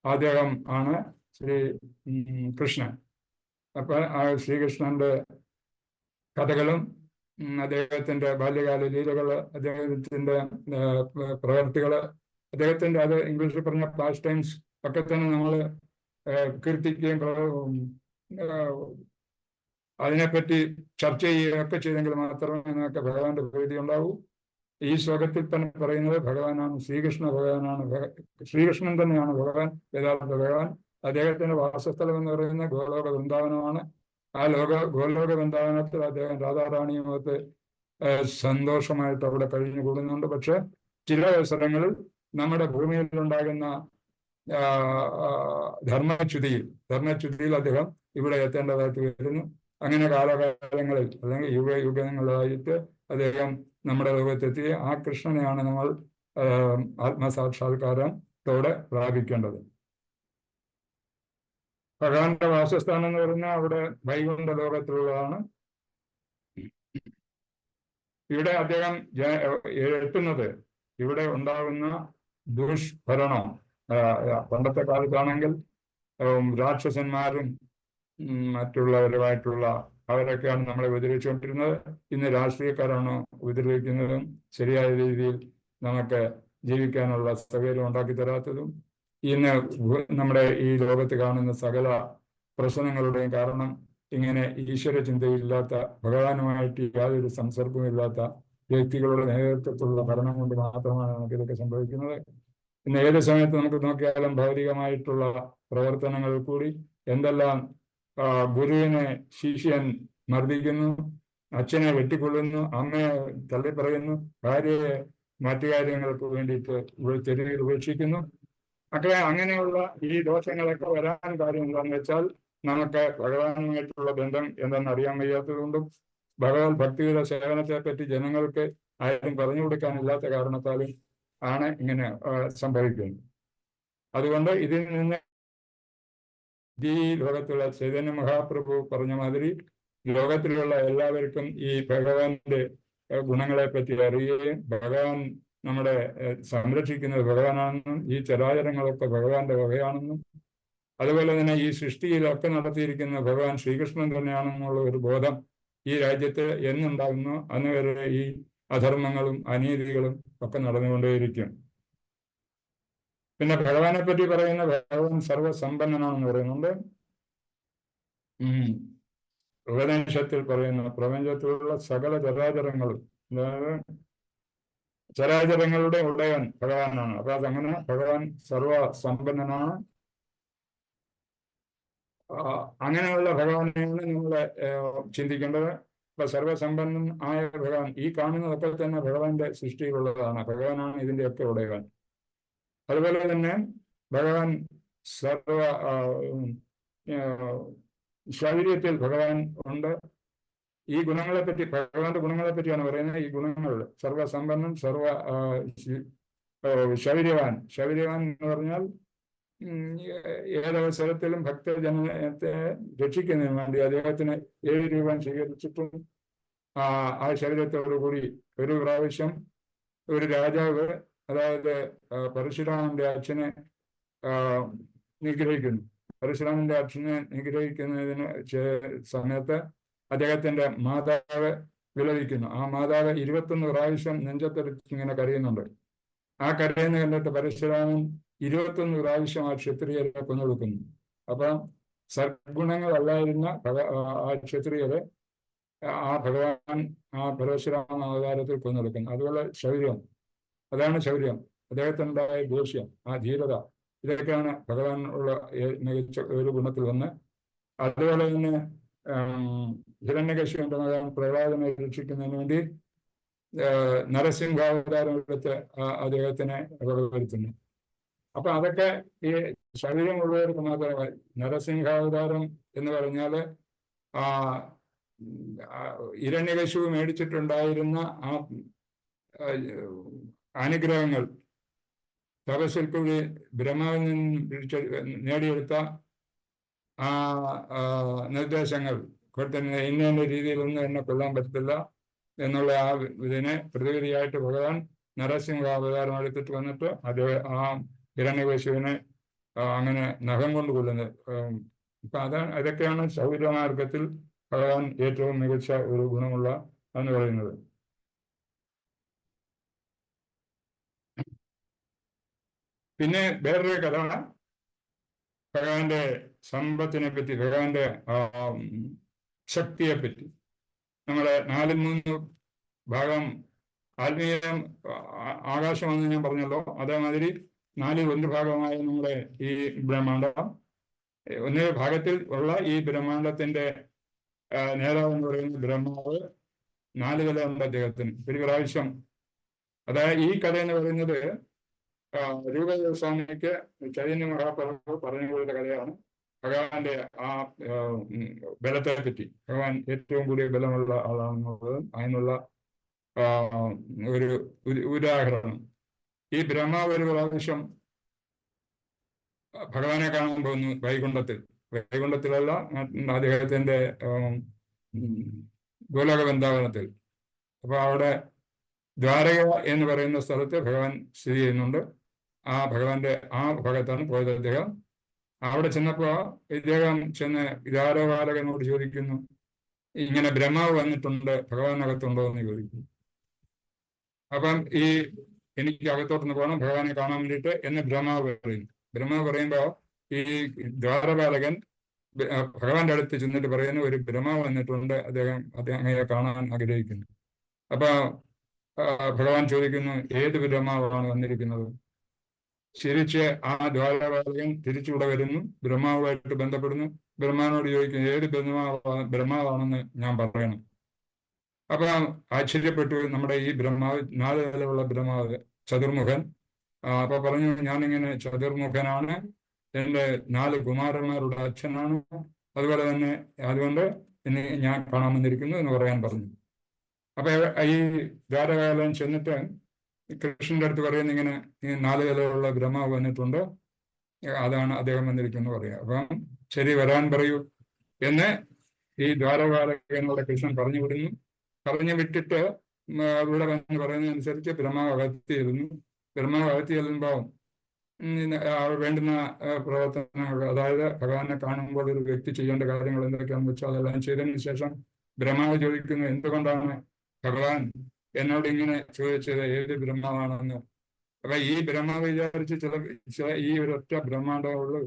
അദ്ദേഹം ആണ് ശ്രീ കൃഷ്ണൻ. അപ്പൊ ആ ശ്രീകൃഷ്ണന്റെ കഥകളും അദ്ദേഹത്തിന്റെ ബാല്യകാല ലീലകള്, അദ്ദേഹത്തിന്റെ പ്രവർത്തികള്, അദ്ദേഹത്തിന്റെ അത് ഇംഗ്ലീഷിൽ പറഞ്ഞ പാസ്റ്റ് ടൈംസ് ഒക്കെ തന്നെ നമ്മൾ കീർത്തിക്കുകയും അതിനെപ്പറ്റി ചർച്ച ചെയ്യുകയൊക്കെ ചെയ്തെങ്കിൽ മാത്രമേ നമുക്ക് ഭഗവാന്റെ പ്രീതി ഉണ്ടാവൂ. ഈ ശ്ലോകത്തിൽ തന്നെ പറയുന്നത് ഭഗവാനാണ്, ശ്രീകൃഷ്ണൻ തന്നെയാണ് ഭഗവാൻ, യഥാർത്ഥ ഭഗവാൻ. അദ്ദേഹത്തിന്റെ വാസസ്ഥലം എന്ന് പറയുന്നത് ഗോലോക വൃന്ദാവനമാണ്. ആ ഗോലോക വൃന്ദാവനത്തിൽ അദ്ദേഹം രാധാറാണിയുമൊത്ത് സന്തോഷമായിട്ട് അവിടെ കഴിഞ്ഞു കൂടുന്നുണ്ട്. പക്ഷെ ചില അവസരങ്ങളിൽ നമ്മുടെ ഭൂമിയിലുണ്ടാകുന്ന ധർമ്മച്യുതിയിൽ അദ്ദേഹം ഇവിടെ എത്തേണ്ടതായിട്ട് വരുന്നു. അങ്ങനെ കാലകാലങ്ങളിൽ അല്ലെങ്കിൽ യുഗങ്ങളായിട്ട് അദ്ദേഹം നമ്മുടെ ലോകത്തെത്തി. ആ കൃഷ്ണനെയാണ് നമ്മൾ ആത്മസാക്ഷാത്കാരത്തോടെ പ്രാപിക്കേണ്ടത്. ഭഗവാന്റെ വാസസ്ഥാനം എന്ന് പറഞ്ഞാൽ അവിടെ വൈകുണ്ഠ ലോകത്തിലുള്ളതാണ്. ഇവിടെ അദ്ദേഹം എത്തുന്നത് ഇവിടെ ഉണ്ടാകുന്ന ദുഷ്ഭരണം. പണ്ടത്തെ കാലത്താണെങ്കിൽ രാക്ഷസന്മാരും മറ്റുള്ളവരുമായിട്ടുള്ള അവരൊക്കെയാണ് നമ്മളെ ഉപദ്രവിച്ചുകൊണ്ടിരുന്നത്. ഇന്ന് രാഷ്ട്രീയക്കാരാണ് ഉപദ്രവിക്കുന്നതും ശരിയായ രീതിയിൽ നമുക്ക് ജീവിക്കാനുള്ള സൗകര്യം ഉണ്ടാക്കി തരാത്തതും. ഇന്ന് നമ്മുടെ ഈ ലോകത്ത് കാണുന്ന സകല പ്രശ്നങ്ങളുടെയും കാരണം ഇങ്ങനെ ഈശ്വര ചിന്തയില്ലാത്ത, ഭഗവാനുമായിട്ട് യാതൊരു സംസർഗവുമില്ലാത്ത വ്യക്തികളുടെ നേതൃത്വത്തിലുള്ള ഭരണം കൊണ്ട് മാത്രമാണ് നമുക്ക് ഇതൊക്കെ സംഭവിക്കുന്നത്. ഇന്ന് ഏത് സമയത്ത് നമുക്ക് നോക്കിയാലും ഭൗതികമായിട്ടുള്ള പ്രവർത്തനങ്ങളിൽ കൂടി എന്തെല്ലാം ഗുരുവിനെ ശിഷ്യൻ മർദ്ദിക്കുന്നു, അച്ഛനെ വെട്ടിക്കൊള്ളുന്നു, അമ്മയെ തള്ളിപ്പറയുന്നു, ഭാര്യയെ മറ്റു കാര്യങ്ങൾക്ക് വേണ്ടിയിട്ട് തെരുവിൽ ഉപേക്ഷിക്കുന്നു. അങ്ങനെയുള്ള ഈ ദോഷങ്ങളൊക്കെ വരാൻ കാര്യം എന്താണെന്ന് വെച്ചാൽ നമുക്ക് ഭഗവാനുമായിട്ടുള്ള ബന്ധം എന്തെന്ന് അറിയാൻ വയ്യാത്തതുകൊണ്ടും ഭഗവത് ഭക്തിയുടെ സേവനത്തെ പറ്റി ജനങ്ങൾക്ക് ആരും പറഞ്ഞു കൊടുക്കാനില്ലാത്ത കാരണത്താലും ആണ് ഇങ്ങനെ സംഭവിക്കുന്നത്. അതുകൊണ്ട് ഇതിൽ നിന്ന് ഈ ലോകത്തുള്ള ചൈതന്യ മഹാപ്രഭു പറഞ്ഞ മാതിരി ലോകത്തിലുള്ള എല്ലാവർക്കും ഈ ഭഗവാന്റെ ഗുണങ്ങളെ പറ്റി അറിയുകയും ഭഗവാൻ നമ്മളെ സംരക്ഷിക്കുന്നത് ഭഗവാനാണെന്നും ഈ ചരാചരങ്ങളൊക്കെ ഭഗവാന്റെ വകയാണെന്നും അതുപോലെ തന്നെ ഈ സൃഷ്ടിയിലൊക്കെ നടത്തിയിരിക്കുന്ന ഭഗവാൻ ശ്രീകൃഷ്ണൻ തന്നെയാണെന്നുള്ള ഒരു ബോധം ഈ രാജ്യത്ത് എന്നുണ്ടാകുന്നു അന്ന് വരെ ഈ അധർമ്മങ്ങളും അനീതികളും ഒക്കെ നടന്നുകൊണ്ടേയിരിക്കും. പിന്നെ ഭഗവാനെ പറ്റി പറയുന്ന ഭഗവാൻ സർവസമ്പന്നനാണെന്ന് പറയുന്നുണ്ട്. ഉപനിഷത്തിൽ പറയുന്ന പ്രപഞ്ചത്തിലുള്ള സകല ചരാചരങ്ങളും, അതായത് ചരാചരങ്ങളുടെ ഉടയൻ ഭഗവാനാണ്. അപ്പൊ അതങ്ങനെ ഭഗവാൻ സർവസമ്പന്നനാണ്. അങ്ങനെയുള്ള ഭഗവാനെയാണ് നമ്മൾ ചിന്തിക്കേണ്ടത്. ഇപ്പൊ സർവസമ്പന്നൻ ആയ ഭഗവാൻ, ഈ കാണുന്നതൊക്കെ തന്നെ ഭഗവാന്റെ സൃഷ്ടിയിലുള്ളതാണ്. ഭഗവാനാണ് ഇതിന്റെയൊക്കെ ഉടയവൻ. അതുപോലെ തന്നെ ഭഗവാൻ ശരീരത്തിൽ ഭഗവാൻ ഉണ്ട്. ഈ ഗുണങ്ങളെ പറ്റി, ഭഗവാന്റെ ഗുണങ്ങളെ പറ്റിയാണ് പറയുന്നത്. ഈ ഗുണങ്ങൾ സർവസമ്പന്നൻ, ശൗര്യവാൻ. ശൗര്യവാൻ എന്ന് പറഞ്ഞാൽ ഏതവസരത്തിലും ഭക്തജനത്തെ രക്ഷിക്കുന്നതിന് വേണ്ടി അദ്ദേഹത്തിന് 7 രൂപ സ്വീകരിച്ചിട്ടും ആ ശരീരത്തോടുകൂടി ഒരു പ്രാവശ്യം ഒരു രാജാവ്, അതായത് പരശുരാമന്റെ അച്ഛനെ നിഗ്രഹിക്കുന്നു. പരശുരാമന്റെ അച്ഛനെ നിഗ്രഹിക്കുന്നതിന് സമയത്ത് അദ്ദേഹത്തിന്റെ മാതാവ് വിലപിക്കുന്നു. ആ മാതാവ് 21 പ്രാവശ്യം നെഞ്ചത്തെടുത്ത് ഇങ്ങനെ കരയുന്നുണ്ട്. ആ കരയുന്ന കണ്ടിട്ട് പരശുരാമൻ 21 പ്രാവശ്യം ആ ക്ഷത്രിയരെ കൊന്നൊടുക്കുന്നു. അപ്പം സദ്ഗുണങ്ങളല്ലായിരുന്ന ആ ക്ഷത്രിയരെ ആ ഭഗവാൻ ആ പരശുരാമ അവതാരത്തിൽ കൊന്നൊടുക്കുന്നു. അതുപോലെ ശൗര്യം, അതാണ് ശൗര്യം. അദ്ദേഹത്തിനുണ്ടായ ദേഷ്യം, ആ ധീരത, ഇതൊക്കെയാണ് ഭഗവാൻ ഉള്ള മികച്ച ഒരു ഗുണത്തിൽ വന്ന്. അതുപോലെ തന്നെ ഹിരണ്യകശിപന്റെ മകൻ പ്രഹ്ലാദനെ രക്ഷിക്കുന്നതിന് വേണ്ടി നരസിംഹാവതാരം എടുത്ത് അദ്ദേഹത്തിനെ വകവരുത്തുന്നു. അപ്പൊ അതൊക്കെ ഈ ശരീരമുള്ളവർക്ക് മാത്രമേ. നരസിംഹാവതാരം എന്ന് പറഞ്ഞാല് ഹിരണ്യകശിപു മേടിച്ചിട്ടുണ്ടായിരുന്ന ആ അനുഗ്രഹങ്ങൾ, തപസ്സിൽ കൂടി ബ്രഹ്മാവിൽ നിന്ന് നേടിയെടുത്ത ആ നിർദ്ദേശങ്ങൾ കൊടുത്ത ഇന്ന രീതിയിലൊന്നും എന്നെ കൊല്ലാൻ പറ്റത്തില്ല എന്നുള്ള ആ ഇതിനെ പ്രതിവിധിയായിട്ട് ഭഗവാൻ നരസിംഹാവതാരം എടുത്തിട്ട് വന്നിട്ട് അത് ആ ഹിരണ്യകശിപുവിനെ അങ്ങനെ നഖം കൊണ്ട് കൊല്ലുന്നത്. ഇപ്പൊ അതൊക്കെയാണ് ശൗര്യമാർഗത്തിൽ ഭഗവാൻ ഏറ്റവും മികച്ച ഒരു ഗുണമുള്ള എന്ന് പറയുന്നത്. പിന്നെ വേറൊരു കഥ ഭഗവാന്റെ സമ്പത്തിനെ പറ്റി, ഭഗവാന്റെ ശക്തിയെ പറ്റി. നമ്മളെ 4-3 ഭാഗം ആത്മീയം ആകാശമെന്ന് ഞാൻ പറഞ്ഞല്ലോ. അതേമാതിരി 4-1 ഭാഗമായ നമ്മുടെ ഈ ബ്രഹ്മാണ്ഡം, 1 ഭാഗത്തിൽ ഉള്ള ഈ ബ്രഹ്മാണ്ഡത്തിന്റെ നേതാവ് എന്ന് പറയുന്ന ബ്രഹ്മാവ് 4 തലയുണ്ട് അദ്ദേഹത്തിന്. ഒരു പ്രാവശ്യം, അതായത് ഈ കഥ എന്ന് പറയുന്നത് രൂപഗോസ്വാമിക്ക് ചൈതന്യ മഹാപ്രഭു പറഞ്ഞു കൊടുത്ത കഥയാണ്. ഭഗവാന്റെ ആ ബലത്തെ പറ്റി, ഭഗവാൻ ഏറ്റവും കൂടിയ ബലമുള്ള ആളാണെന്നുള്ളത് അതിനുള്ള ഒരു ഉദാഹരണം. ഈ ബ്രഹ്മാവ് ഒരു പ്രാവശ്യം ഭഗവാനെ കാണാൻ പോകുന്നു വൈകുണ്ഠത്തിലല്ല, അദ്ദേഹത്തിന്റെ ഗോലോക വൃന്ദാവനത്തിൽ. അപ്പൊ അവിടെ ദ്വാരക എന്ന് പറയുന്ന സ്ഥലത്ത് ഭഗവാൻ സ്ഥിതി ചെയ്യുന്നുണ്ട്. ആ ഭഗവാന്റെ ആ ഭാഗത്താണ് പോയത് അദ്ദേഹം. അവിടെ ചെന്നപ്പോ ഇദ്ദേഹം ചെന്ന് ദ്വാരപാലകനോട് ചോദിക്കുന്നു, ഇങ്ങനെ ബ്രഹ്മാവ് വന്നിട്ടുണ്ട്, ഭഗവാൻ അകത്തുണ്ടോ എന്ന് ചോദിക്കുന്നു. അപ്പം എനിക്ക് അകത്തോട്ടൊന്ന് പോകണം ഭഗവാനെ കാണാൻ വേണ്ടിയിട്ട് എന്ന് ബ്രഹ്മാവ് പറയുന്നു. ബ്രഹ്മാവ് പറയുമ്പോ ഈ ദ്വാരപാലകൻ ഭഗവാന്റെ അടുത്ത് ചെന്നിട്ട് പറയുന്നു, ഒരു ബ്രഹ്മാവ് വന്നിട്ടുണ്ട്, അദ്ദേഹം അങ്ങനെ കാണാൻ ആഗ്രഹിക്കുന്നു. അപ്പൊ ഭഗവാൻ ചോദിക്കുന്നു, ഏത് ബ്രഹ്മാവാണ് വന്നിരിക്കുന്നത്? ചിരിച്ച് ആ ദ്വാരപാലകൻ തിരിച്ചുകൂടെ വരുന്നു, ബ്രഹ്മാവുമായിട്ട് ബന്ധപ്പെടുന്നു, ബ്രഹ്മാവിനോട് ചോദിക്കുന്നു, ഏത് ബ്രഹ്മാവാണെന്ന് ഞാൻ പറയണം. അപ്പൊ ആശ്ചര്യപ്പെട്ടു നമ്മുടെ ഈ ബ്രഹ്മാവ്, 4 തലമുള്ള ബ്രഹ്മാവ് ചതുർമുഖൻ. അപ്പൊ പറഞ്ഞു, ഞാനിങ്ങനെ ചതുർമുഖനാണ്, എൻ്റെ 4 കുമാരന്മാരുടെ അച്ഛനാണ്, അതുപോലെ തന്നെ അതുകൊണ്ട് ഇനി ഞാൻ കാണാൻ വന്നിരിക്കുന്നു എന്ന് പറയാൻ പറഞ്ഞു. അപ്പൊ ഈ ദ്വാരപാലകൻ ചെന്നിട്ട് കൃഷ്ണന്റെ അടുത്ത് പറയുന്ന, ഇങ്ങനെ ഈ 4 തലമുള്ള ബ്രഹ്മാവ് വന്നിട്ടുണ്ട്, അതാണ് അദ്ദേഹം വന്നിരിക്കുന്നു പറയുക. അപ്പം ശരി, വരാൻ പറയൂ എന്ന് ഈ ദ്വാരപാലകനോട് കൃഷ്ണൻ പറഞ്ഞു വിടുന്നു. പറഞ്ഞു വിട്ടിട്ട് ഇവിടെ വന്ന് പറയുന്നതനുസരിച്ച് ബ്രഹ്മാവ് അകത്തി ചെല്ലുന്നു. ബ്രഹ്മാവ് അകത്തി ചെല്ലുമ്പോൾ വേണ്ടുന്ന പ്രവർത്തനങ്ങൾ, അതായത് ഭഗവാനെ കാണുമ്പോൾ ഒരു വ്യക്തി ചെയ്യേണ്ട കാര്യങ്ങൾ എന്തൊക്കെയാണെന്ന് വെച്ചാൽ അതെല്ലാം ചെയ്തതിനു ശേഷം ബ്രഹ്മാവ് ചോദിക്കുന്നു, എന്തുകൊണ്ടാണ് ഭഗവാൻ എന്നോട് ഇങ്ങനെ ചോദിച്ചത്, ഏത് ബ്രഹ്മാവാണെന്ന്? അപ്പൊ ഈ ബ്രഹ്മാവ് വിചാരിച്ച് ചില ഈ ഒരൊറ്റ ബ്രഹ്മാണ്ടമേ ഉള്ളൂ,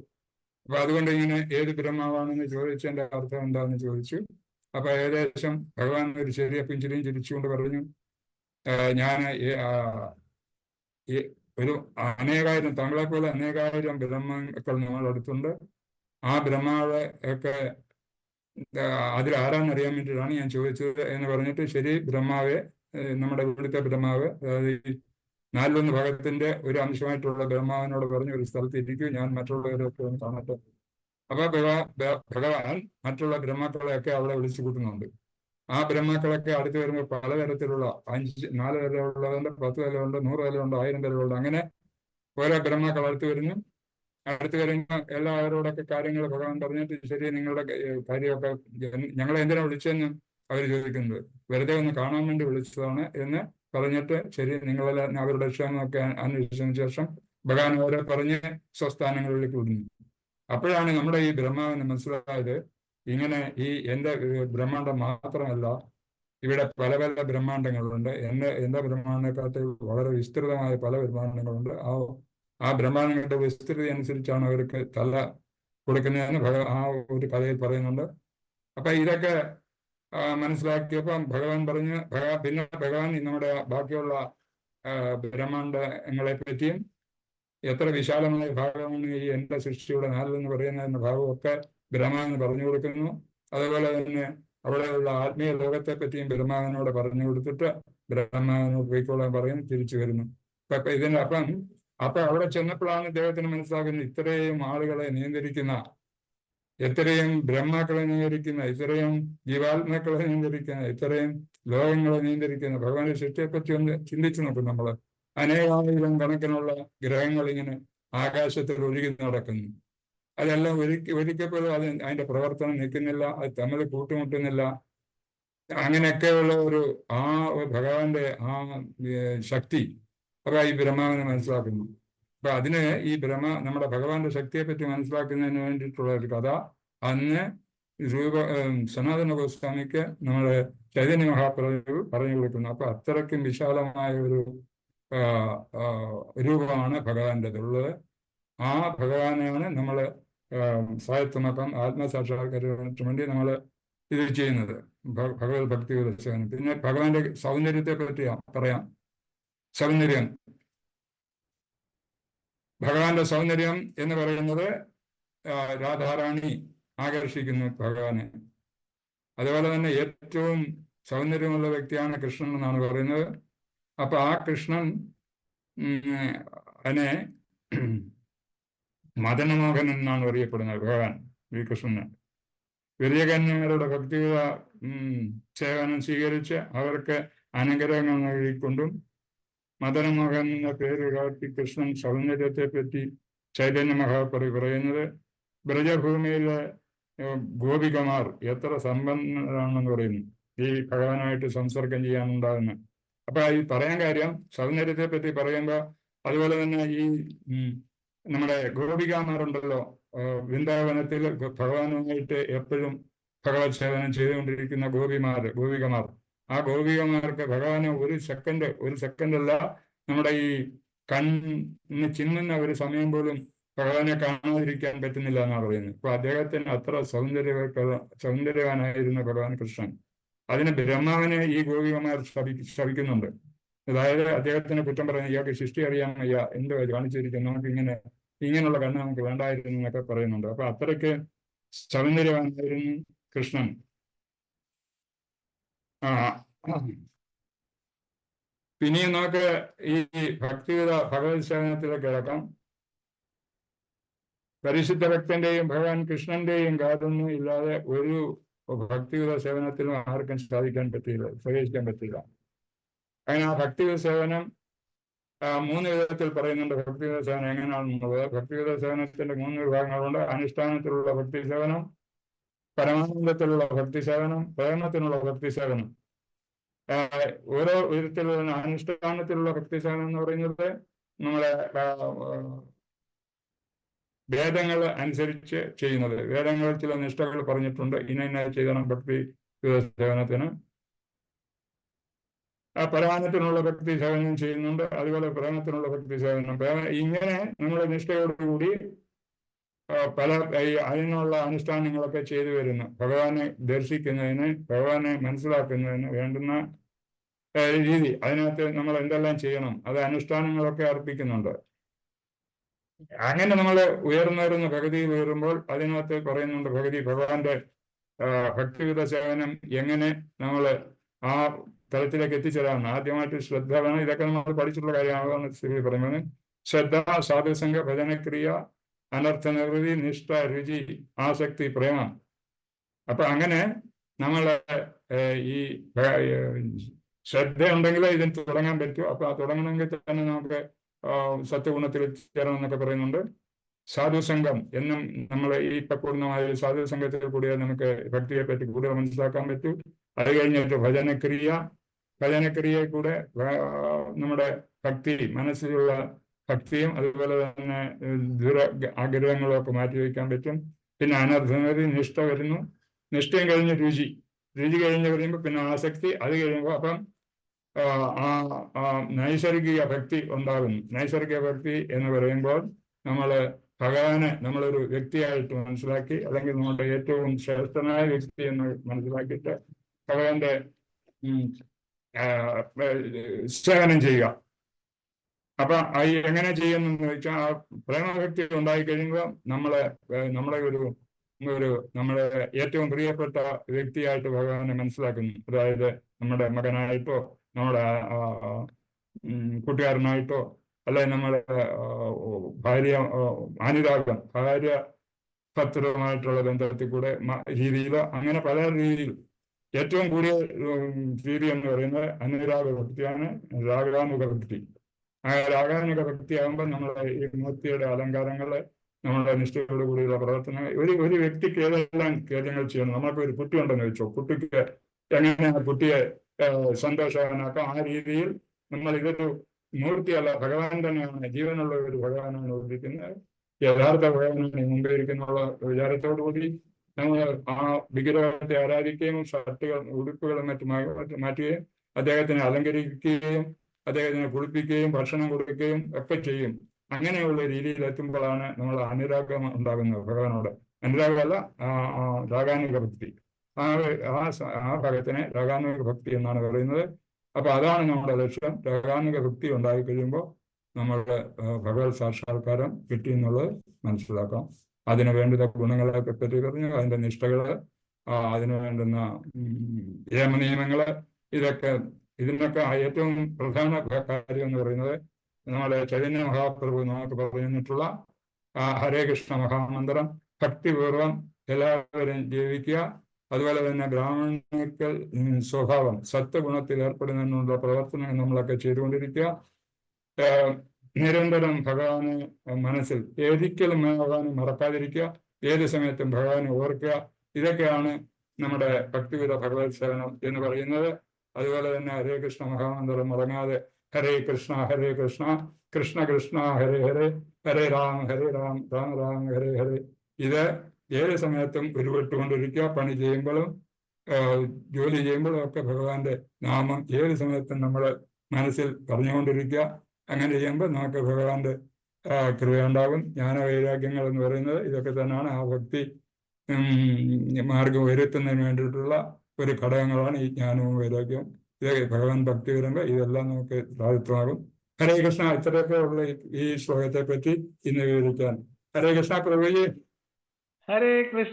അപ്പൊ അതുകൊണ്ട് ഇങ്ങനെ ഏത് ബ്രഹ്മാവാണെന്ന് ചോദിച്ചതിന്റെ അർത്ഥം എന്താണെന്ന് ചോദിച്ചു. അപ്പൊ ഏകദേശം ഭഗവാൻ ഒരു ചെറിയ പുഞ്ചിരിയും ചിരിച്ചുകൊണ്ട് പറഞ്ഞു, ഞാൻ ഒരു അനേകായിരം, താങ്കളെ പോലെ അനേകായിരം ബ്രഹ്മങ്ങൾ നമ്മുടെ അടുത്തുണ്ട്. ആ ബ്രഹ്മാവ് ഒക്കെ അതിൽ ആരാന്നറിയാൻ വേണ്ടിയിട്ടാണ് ഞാൻ ചോദിച്ചത് എന്ന് പറഞ്ഞിട്ട്, ശരി ബ്രഹ്മാവെ, നമ്മുടെ ഇവിടുത്തെ ബ്രഹ്മാവ്, അതായത് ഈ 4 ഭാഗത്തിന്റെ ഒരു അംശമായിട്ടുള്ള ബ്രഹ്മാവിനോട് പറഞ്ഞു, ഒരു സ്ഥലത്ത് ഇരിക്കും, ഞാൻ മറ്റുള്ളവരൊക്കെ ഒന്ന് കാണട്ടെ. അപ്പൊ ഭഗവാൻ മറ്റുള്ള ബ്രഹ്മാക്കളെയൊക്കെ അവിടെ വിളിച്ചു കൂട്ടുന്നുണ്ട്. ആ ബ്രഹ്മാക്കളൊക്കെ അടുത്ത് വരുമ്പോൾ പലതരത്തിലുള്ള 4 തലമുള്ളതുണ്ട്, 10 തലമുണ്ട്, 100 തലമുണ്ട്, 1000 തലമുണ്ട്, അങ്ങനെ ഓരോ ബ്രഹ്മാക്കൾ അടുത്ത് വരുന്നു. അടുത്ത് വരുമ്പോൾ എല്ലാവരോടൊക്കെ കാര്യങ്ങൾ ഭഗവാൻ പറഞ്ഞിട്ട്, ശരി നിങ്ങളുടെ കാര്യമൊക്കെ ഞങ്ങളെ എന്തിനാ വിളിച്ചതെന്ന് അവർ ചോദിക്കുന്നത്. വെറുതെ ഒന്ന് കാണാൻ വേണ്ടി വിളിച്ചതാണ് എന്ന് പറഞ്ഞിട്ട്, ശരി നിങ്ങളെല്ലാം അവരുടെ ക്ഷേമമൊക്കെ അന്വേഷിച്ചതിന് ശേഷം ഭഗവാൻ അവരെ പറഞ്ഞ് സ്വസ്ഥാനങ്ങളിലേക്ക് വിടുന്നു. അപ്പോഴാണ് നമ്മുടെ ഈ ബ്രഹ്മാവിന് മനസ്സിലായത്, ഇങ്ങനെ ഈ എൻ്റെ ബ്രഹ്മാണ്ടം മാത്രമല്ല, ഇവിടെ പല പല ബ്രഹ്മാണ്ടങ്ങളുണ്ട്. എൻ്റെ ബ്രഹ്മാണ്ടത്തെക്കാട്ട് വളരെ വിസ്തൃതമായ പല ബ്രഹ്മാണ്ടങ്ങളുണ്ട്. ആ ബ്രഹ്മാണ്ടങ്ങളുടെ വിസ്തൃതി അനുസരിച്ചാണ് അവർക്ക് തല കൊടുക്കുന്നതെന്ന് ആ ഒരു കഥയിൽ പറയുന്നുണ്ട്. അപ്പൊ ഇതൊക്കെ മനസ്സിലാക്കിയപ്പം ഭഗവാൻ പറഞ്ഞു, പിന്നെ ഭഗവാൻ നമ്മുടെ ബാക്കിയുള്ള ബ്രഹ്മാണ്ടങ്ങളെ പറ്റിയും എത്ര വിശാലമായ ഭാഗമാണ് ഈ എൻ്റെ സൃഷ്ടിയുടെ 4 എന്ന് പറയുന്ന ഭാഗമൊക്കെ ബ്രഹ്മാവിന് പറഞ്ഞു കൊടുക്കുന്നു. അതുപോലെ തന്നെ അവിടെയുള്ള ആത്മീയ ലോകത്തെ പറ്റിയും ബ്രഹ്മാവിനോട് പറഞ്ഞു കൊടുത്തിട്ട് ബ്രഹ്മാവിനോട് പോയിക്കോളാൻ പറയുന്നു, തിരിച്ചു വരുന്നു. അപ്പൊ അവിടെ ചെന്നപ്പോഴാണ് ഇദ്ദേഹത്തിന് മനസ്സിലാക്കുന്നത്, ഇത്രയും ആളുകളെ നിയന്ത്രിക്കുന്ന, എത്രയും ബ്രഹ്മാക്കളെ നിയന്ത്രിക്കുന്ന, ഇത്രയും ജീവാത്മാക്കളെ നിയന്ത്രിക്കുന്ന, ഇത്രയും ലോകങ്ങളെ നിയന്ത്രിക്കുന്ന ഭഗവാന്റെ സൃഷ്ടിയെപ്പറ്റി ഒന്ന് ചിന്തിച്ചു നോക്കും നമ്മള്. അനേകായിരം കണക്കിനുള്ള ഗ്രഹങ്ങൾ ഇങ്ങനെ ആകാശത്തിൽ ഒഴുകി നടക്കുന്നു. അതെല്ലാം ഒരിക്കപ്പോഴും അതിന്റെ പ്രവർത്തനം നിൽക്കുന്നില്ല, അത് തമ്മിൽ കൂട്ടുമുട്ടുന്നില്ല. അങ്ങനെയൊക്കെയുള്ള ഭഗവാന്റെ ആ ശക്തി അപ്പൊ ഈ ബ്രഹ്മാവിനെ മനസ്സിലാക്കുന്നു. അപ്പൊ അതിന് ഈ നമ്മുടെ ഭഗവാന്റെ ശക്തിയെ പറ്റി മനസ്സിലാക്കുന്നതിന് വേണ്ടിയിട്ടുള്ള ഒരു കഥ അന്ന് സനാതന ഗോസ്വാമിക്ക് നമ്മുടെ ചൈതന്യ മഹാപ്രഭു പറഞ്ഞു കൊടുക്കുന്നു. അപ്പൊ അത്രയ്ക്കും വിശാലമായ ഒരു രൂപമാണ് ഭഗവാന്റേതുള്ളത്. ആ ഭഗവാനെയാണ് നമ്മൾ സ്വായത്തമാക്കാൻ, ആത്മസാക്ഷാത്കാരത്തിന് വേണ്ടി നമ്മൾ ഇത് ചെയ്യുന്നത്, ഭഗവത് ഭക്തി ദർശനം. പിന്നെ ഭഗവാന്റെ സൗന്ദര്യത്തെ പറ്റി പറയാം. സൗന്ദര്യം, ഭഗവാന്റെ സൗന്ദര്യം എന്ന് പറയുന്നത് രാധാറാണി ആകർഷിക്കുന്നു ഭഗവാനെ. അതുപോലെ തന്നെ ഏറ്റവും സൗന്ദര്യമുള്ള വ്യക്തിയാണ് കൃഷ്ണൻ എന്നാണ് പറയുന്നത്. അപ്പൊ ആ കൃഷ്ണൻ അതിനെ മദനമോഹൻ എന്നാണ് അറിയപ്പെടുന്നത് ഭഗവാൻ ശ്രീകൃഷ്ണന്. വലിയ കന്യമാരുടെ ഭക്തിയുത സേവനം സ്വീകരിച്ച് അവർക്ക് അനുഗ്രഹങ്ങൾ നൽകിക്കൊണ്ടും മദനമോഹൻ എന്ന പേര് കാട്ടി കൃഷ്ണൻ സൗന്ദര്യത്തെ പറ്റി ചൈതന്യ മഹാപ്രഭു പറയുന്നത്, ബ്രജഭൂമിയിലെ ഗോപികമാർ എത്ര സമ്പന്നരാണെന്ന് പറയുന്നു ഈ ഭഗവാനായിട്ട് സംസർഗം ചെയ്യാനുണ്ടാകുന്ന. അപ്പൊ ഈ പറയാൻ കാര്യം, സൗന്ദര്യത്തെ പറ്റി പറയുമ്പോൾ അതുപോലെ തന്നെ ഈ നമ്മുടെ ഗോപികാമാരുണ്ടല്ലോ, വൃന്ദാവനത്തിൽ ഭഗവാനുമായിട്ട് എപ്പോഴും ഭഗവത് സേവനം ചെയ്തുകൊണ്ടിരിക്കുന്ന ഗോപികമാർ, ആ ഗോപികമാർക്ക് ഭഗവാനെ ഒരു സെക്കൻഡല്ല നമ്മുടെ ഈ കണ്ണ് ചിന്നുന്ന ഒരു സമയം പോലും ഭഗവാനെ കാണാതിരിക്കാൻ പറ്റുന്നില്ല എന്നാണ് പറയുന്നത്. അപ്പൊ അദ്ദേഹത്തിന് അത്ര സൗന്ദര്യവാനായിരുന്നു ഭഗവാൻ കൃഷ്ണൻ. അതിന് ബ്രഹ്മാവിനെ ഈ ഗോപികമാർ ശപിക്കുന്നുണ്ട്. അതായത് അദ്ദേഹത്തിന് കുറ്റം പറയുന്നത് ഇയാൾക്ക് സൃഷ്ടി അറിയാൻ വയ്യ, എന്തോ കാണിച്ചിരിക്കുന്നു, നമുക്ക് ഇങ്ങനെയുള്ള കണ്ണ് നമുക്ക് വേണ്ടായിരുന്നു എന്നൊക്കെ പറയുന്നുണ്ട്. അപ്പൊ അത്രയ്ക്ക് സൗന്ദര്യവാനായിരുന്നു കൃഷ്ണൻ. പിന്നെയും നമുക്ക് ഈ ഭക്തിയുത ഭഗവത് സേവനത്തിലേക്ക് കിടക്കാം. പരിശുദ്ധ ഭക്തന്റെയും ഭഗവാൻ കൃഷ്ണന്റെയും കാതൊന്നും ഇല്ലാതെ ഒരു ഭക്തിയുത സേവനത്തിലും ആർക്കും സാധിക്കാൻ പറ്റില്ല, പ്രവേശിക്കാൻ പറ്റില്ല. അങ്ങനെ ആ ഭക്തിയുത സേവനം 3 വിധത്തിൽ പറയുന്നുണ്ട്. ഭക്തിയുത സേവനം എങ്ങനെയാണെന്നുള്ളത്, ഭക്തിയുത സേവനത്തിന്റെ 3 വിഭാഗങ്ങളുണ്ട്. അനുഷ്ഠാനത്തിലുള്ള ഭക്തി സേവനം, പരമാനന്ദത്തിലുള്ള ഭക്തി സേവനം, പ്രേമത്തിനുള്ള ഭക്തി സേവനം. ഓരോ വിധത്തിലുള്ള അനുഷ്ഠാനത്തിലുള്ള ഭക്തി സേവനം എന്ന് പറയുന്നത് നമ്മളെ വേദങ്ങൾ അനുസരിച്ച് ചെയ്യുന്നത്. വേദങ്ങളിൽ ചില നിഷ്ഠകൾ പറഞ്ഞിട്ടുണ്ട്, ഇന്ന ചെയ്യണം ഭക്തി സേവനത്തിന്. പരമാനത്തിനുള്ള ഭക്തി സേവനം ചെയ്യുന്നുണ്ട്, അതുപോലെ പ്രേമത്തിനുള്ള ഭക്തി സേവനം. ഇങ്ങനെ നമ്മൾ നിഷ്ഠയോടുകൂടി അതിനുള്ള അനുഷ്ഠാനങ്ങളൊക്കെ ചെയ്തു വരുന്നു. ഭഗവാനെ ദർശിക്കുന്നതിന്, ഭഗവാനെ മനസ്സിലാക്കുന്നതിന് വേണ്ടുന്ന രീതി, അതിനകത്ത് നമ്മൾ എന്തെല്ലാം ചെയ്യണം, അത് അനുഷ്ഠാനങ്ങളൊക്കെ അർപ്പിക്കുന്നുണ്ട്. അങ്ങനെ നമ്മൾ ഉയർന്നുവരുന്ന ഭഗതിയിൽ ഉയരുമ്പോൾ അതിനകത്ത് പറയുന്നുണ്ട് ഭഗവാന്റെ ഭക്തിയുത സേവനം എങ്ങനെ നമ്മൾ ആ തലത്തിലേക്ക് എത്തിച്ചേരാമെന്ന്. ആദ്യമായിട്ട് ശ്രദ്ധ വേണം. ഇതൊക്കെ നമ്മൾ പഠിച്ചിട്ടുള്ള കാര്യമാണെന്ന് സ്ഥിതി പറയുന്നത്. ശ്രദ്ധ, സാധുസംഘ, ഭജനക്രിയ, അനർത്ഥ നിവൃത്തി, നിഷ്ഠ, രുചി, ആസക്തി, പ്രേമം. അപ്പൊ അങ്ങനെ നമ്മൾ ഈ ശ്രദ്ധ ഉണ്ടെങ്കിൽ ഇതിന് തുടങ്ങാൻ പറ്റൂ. അപ്പൊ ആ തുടങ്ങണമെങ്കിൽ തന്നെ നമുക്ക് സത്വഗുണത്തിൽ എത്തിച്ചേരണം എന്നൊക്കെ പറയുന്നുണ്ട്. സാധുസംഘം എന്നും നമ്മൾ ഈ പൂർണ്ണമായ സാധുസംഘത്തിൽ കൂടിയാൽ നമുക്ക് ഭക്തിയെ പറ്റി കൂടുതൽ മനസ്സിലാക്കാൻ പറ്റൂ. അത് കഴിഞ്ഞിട്ട് ഭജനക്രിയയിൽ കൂടെ നമ്മുടെ ഭക്തി, മനസ്സിലുള്ള ഭക്തിയും അതുപോലെ തന്നെ ആഗ്രഹങ്ങളും ഒക്കെ മാറ്റിവെക്കാൻ പറ്റും. പിന്നെ അനർത്ഥനതി, നിഷ്ഠ വരുന്നു. നിഷ്ഠയും കഴിഞ്ഞ് രുചി കഴിഞ്ഞ് കഴിയുമ്പോൾ പിന്നെ ആസക്തി. അത് കഴിയുമ്പോൾ അപ്പം നൈസർഗിക ഭക്തി ഉണ്ടാകുന്നു. നൈസർഗിക ഭക്തി എന്ന് പറയുമ്പോൾ നമ്മൾ ഭഗവാനെ നമ്മളൊരു വ്യക്തിയായിട്ട് മനസ്സിലാക്കി, അല്ലെങ്കിൽ നമ്മുടെ ഏറ്റവും ശ്രേഷ്ഠനായ വ്യക്തി എന്ന് മനസ്സിലാക്കിയിട്ട് ഭഗവാന്റെ സേവനം ചെയ്യുക. അപ്പൊ എങ്ങനെ ചെയ്യുന്നെന്ന് വെച്ചാൽ ആ പ്രേമഭക്തി ഉണ്ടായി കഴിയുമ്പോൾ നമ്മളെ നമ്മളെ ഏറ്റവും പ്രിയപ്പെട്ട വ്യക്തിയായിട്ട് ഭഗവാനെ മനസ്സിലാക്കുന്നു. അതായത് നമ്മുടെ മകനായിട്ടോ, നമ്മുടെ കൂട്ടുകാരനായിട്ടോ, അല്ലെങ്കിൽ നമ്മുടെ അനുരാഗം, ഭാര്യ ഭർത്തൃമായിട്ടുള്ള ബന്ധത്തിൽ കൂടെ രീതിയിലോ, അങ്ങനെ പല രീതിയിൽ ഏറ്റവും കൂടിയ രീതി എന്ന് പറയുന്നത് അനുരാഗ ഭക്തിയാണ്, രാഗാനുഗ ഭക്തി. ആ രാഗാനുഗ ഭക്തി ആകുമ്പോൾ നമ്മളെ ഈ മൂർത്തിയുടെ അലങ്കാരങ്ങള്, നമ്മുടെ നിഷ്ഠയോട് കൂടിയുള്ള പ്രവർത്തനങ്ങൾ, ഒരു വ്യക്തിക്ക് ഏതെല്ലാം കാര്യങ്ങൾ ചെയ്യണം. നമ്മൾക്ക് ഒരു കുട്ടി ഉണ്ടെന്ന് വെച്ചോ, കുട്ടിക്ക് എങ്ങനെ ആ കുട്ടിയെ സന്തോഷവാനാക്കാം, ആ രീതിയിൽ നമ്മൾ ഇതൊരു മൂർത്തിയല്ല, ഭഗവാൻ തന്നെയാണ്, ജീവനുള്ള ഒരു ഭഗവാനാണ് ഉദ്ദേശിക്കുന്നത്. യഥാർത്ഥ ഭഗവാനാണ് മുമ്പേ ഇരിക്കുന്നുള്ള വിചാരത്തോടുകൂടി നമ്മൾ ആ വിഗ്രഹത്തെ ആരാധിക്കുകയും ഷർട്ടുകൾ, ഉടുപ്പുകളും മറ്റും മാറ്റുകയും അദ്ദേഹത്തിനെ അലങ്കരിക്കുകയും അദ്ദേഹത്തിനെ കുളിപ്പിക്കുകയും ഭക്ഷണം കൊടുക്കുകയും ഒക്കെ ചെയ്യും. അങ്ങനെയുള്ള രീതിയിൽ എത്തുമ്പോഴാണ് നമ്മൾ അനുരാഗം ഉണ്ടാകുന്നത് ഭഗവാനോട്. അനുരാഗമല്ല, രാഗാനുഗ ഭക്തി. ആ ഭഗത്തിനെ രാഗാനുഗ ഭക്തി എന്നാണ് പറയുന്നത്. അപ്പൊ അതാണ് നമ്മുടെ ലക്ഷ്യം. രാഗാനുഗ ഭക്തി ഉണ്ടായി കഴിയുമ്പോൾ നമ്മളുടെ ഭഗവത് സാക്ഷാത്കാരം കിട്ടി എന്നുള്ളത് മനസ്സിലാക്കാം. അതിന് വേണ്ടുന്ന ഗുണങ്ങളൊക്കെ പറ്റി പറഞ്ഞു, അതിന്റെ നിഷ്ഠകള്, അതിന് വേണ്ടുന്ന നിയമങ്ങള്, ഇതിനൊക്കെ ഏറ്റവും പ്രധാന കാര്യം എന്ന് പറയുന്നത് നമ്മുടെ ചൈതന്യ മഹാപ്രഭു നമുക്ക് പറഞ്ഞിട്ടുള്ള ഹരേ കൃഷ്ണ മഹാമന്ത്രം ഭക്തിപൂർവം എല്ലാവരും ജീവിക്കുക. അതുപോലെ തന്നെ ബ്രാഹ്മണർക്ക് സ്വഭാവം സത്വഗുണത്തിൽ ഏർപ്പെടുന്നതിനുള്ള പ്രവർത്തനങ്ങൾ നമ്മളൊക്കെ ചെയ്തുകൊണ്ടിരിക്കുക. നിരന്തരം ഭഗവാനെ മനസ്സിൽ ഒരിക്കലും ഭഗവാനെ മറക്കാതിരിക്കുക, ഏത് സമയത്തും ഭഗവാനെ ഓർക്കുക. ഇതൊക്കെയാണ് നമ്മുടെ ഭക്തിവിധ ഭഗവത് സേവനം എന്ന് പറയുന്നത്. അതുപോലെ തന്നെ ഹരേ കൃഷ്ണ മഹാമന്ത്രം മറങ്ങാതെ ഹരേ കൃഷ്ണ കൃഷ്ണ കൃഷ്ണ ഹരേ ഹരേ, ഹരേ രാം രാം രാം ഹരേ ഹരേ. ഇത് ഏത് സമയത്തും ഉരുവിട്ടുകൊണ്ടിരിക്കുക. പണി ചെയ്യുമ്പോഴും ജോലി ചെയ്യുമ്പോഴും ഒക്കെ ഭഗവാന്റെ നാമം ഏത് സമയത്തും നമ്മൾ മനസ്സിൽ പറഞ്ഞുകൊണ്ടിരിക്കുക. അങ്ങനെ ചെയ്യുമ്പോൾ നമുക്ക് ഭഗവാന്റെ കൃപയുണ്ടാകും. ജ്ഞാനവൈരാഗ്യങ്ങൾ എന്ന് പറയുന്നത് ഇതൊക്കെ തന്നെയാണ്. ആ ഭക്തി മാർഗം വരുത്തുന്നതിന് വേണ്ടിയിട്ടുള്ള ഒരു ഘടകങ്ങളാണ് ഈ ജ്ഞാനവും വൈരാഗ്യവും. ഇതൊക്കെ ഭഗവാൻ ഭക്തി വരുമ്പോൾ ഇതെല്ലാം നമുക്ക് സാധിത്വമാകും. ഹരേ കൃഷ്ണ. ഇത്രയൊക്കെ ഉള്ള ഈ ശ്ലോകത്തെ പറ്റി ഇന്ന് വിവരിക്കാൻ. ഹരേ കൃഷ്ണ പ്രഭുജി. ഹരേ കൃഷ്ണ.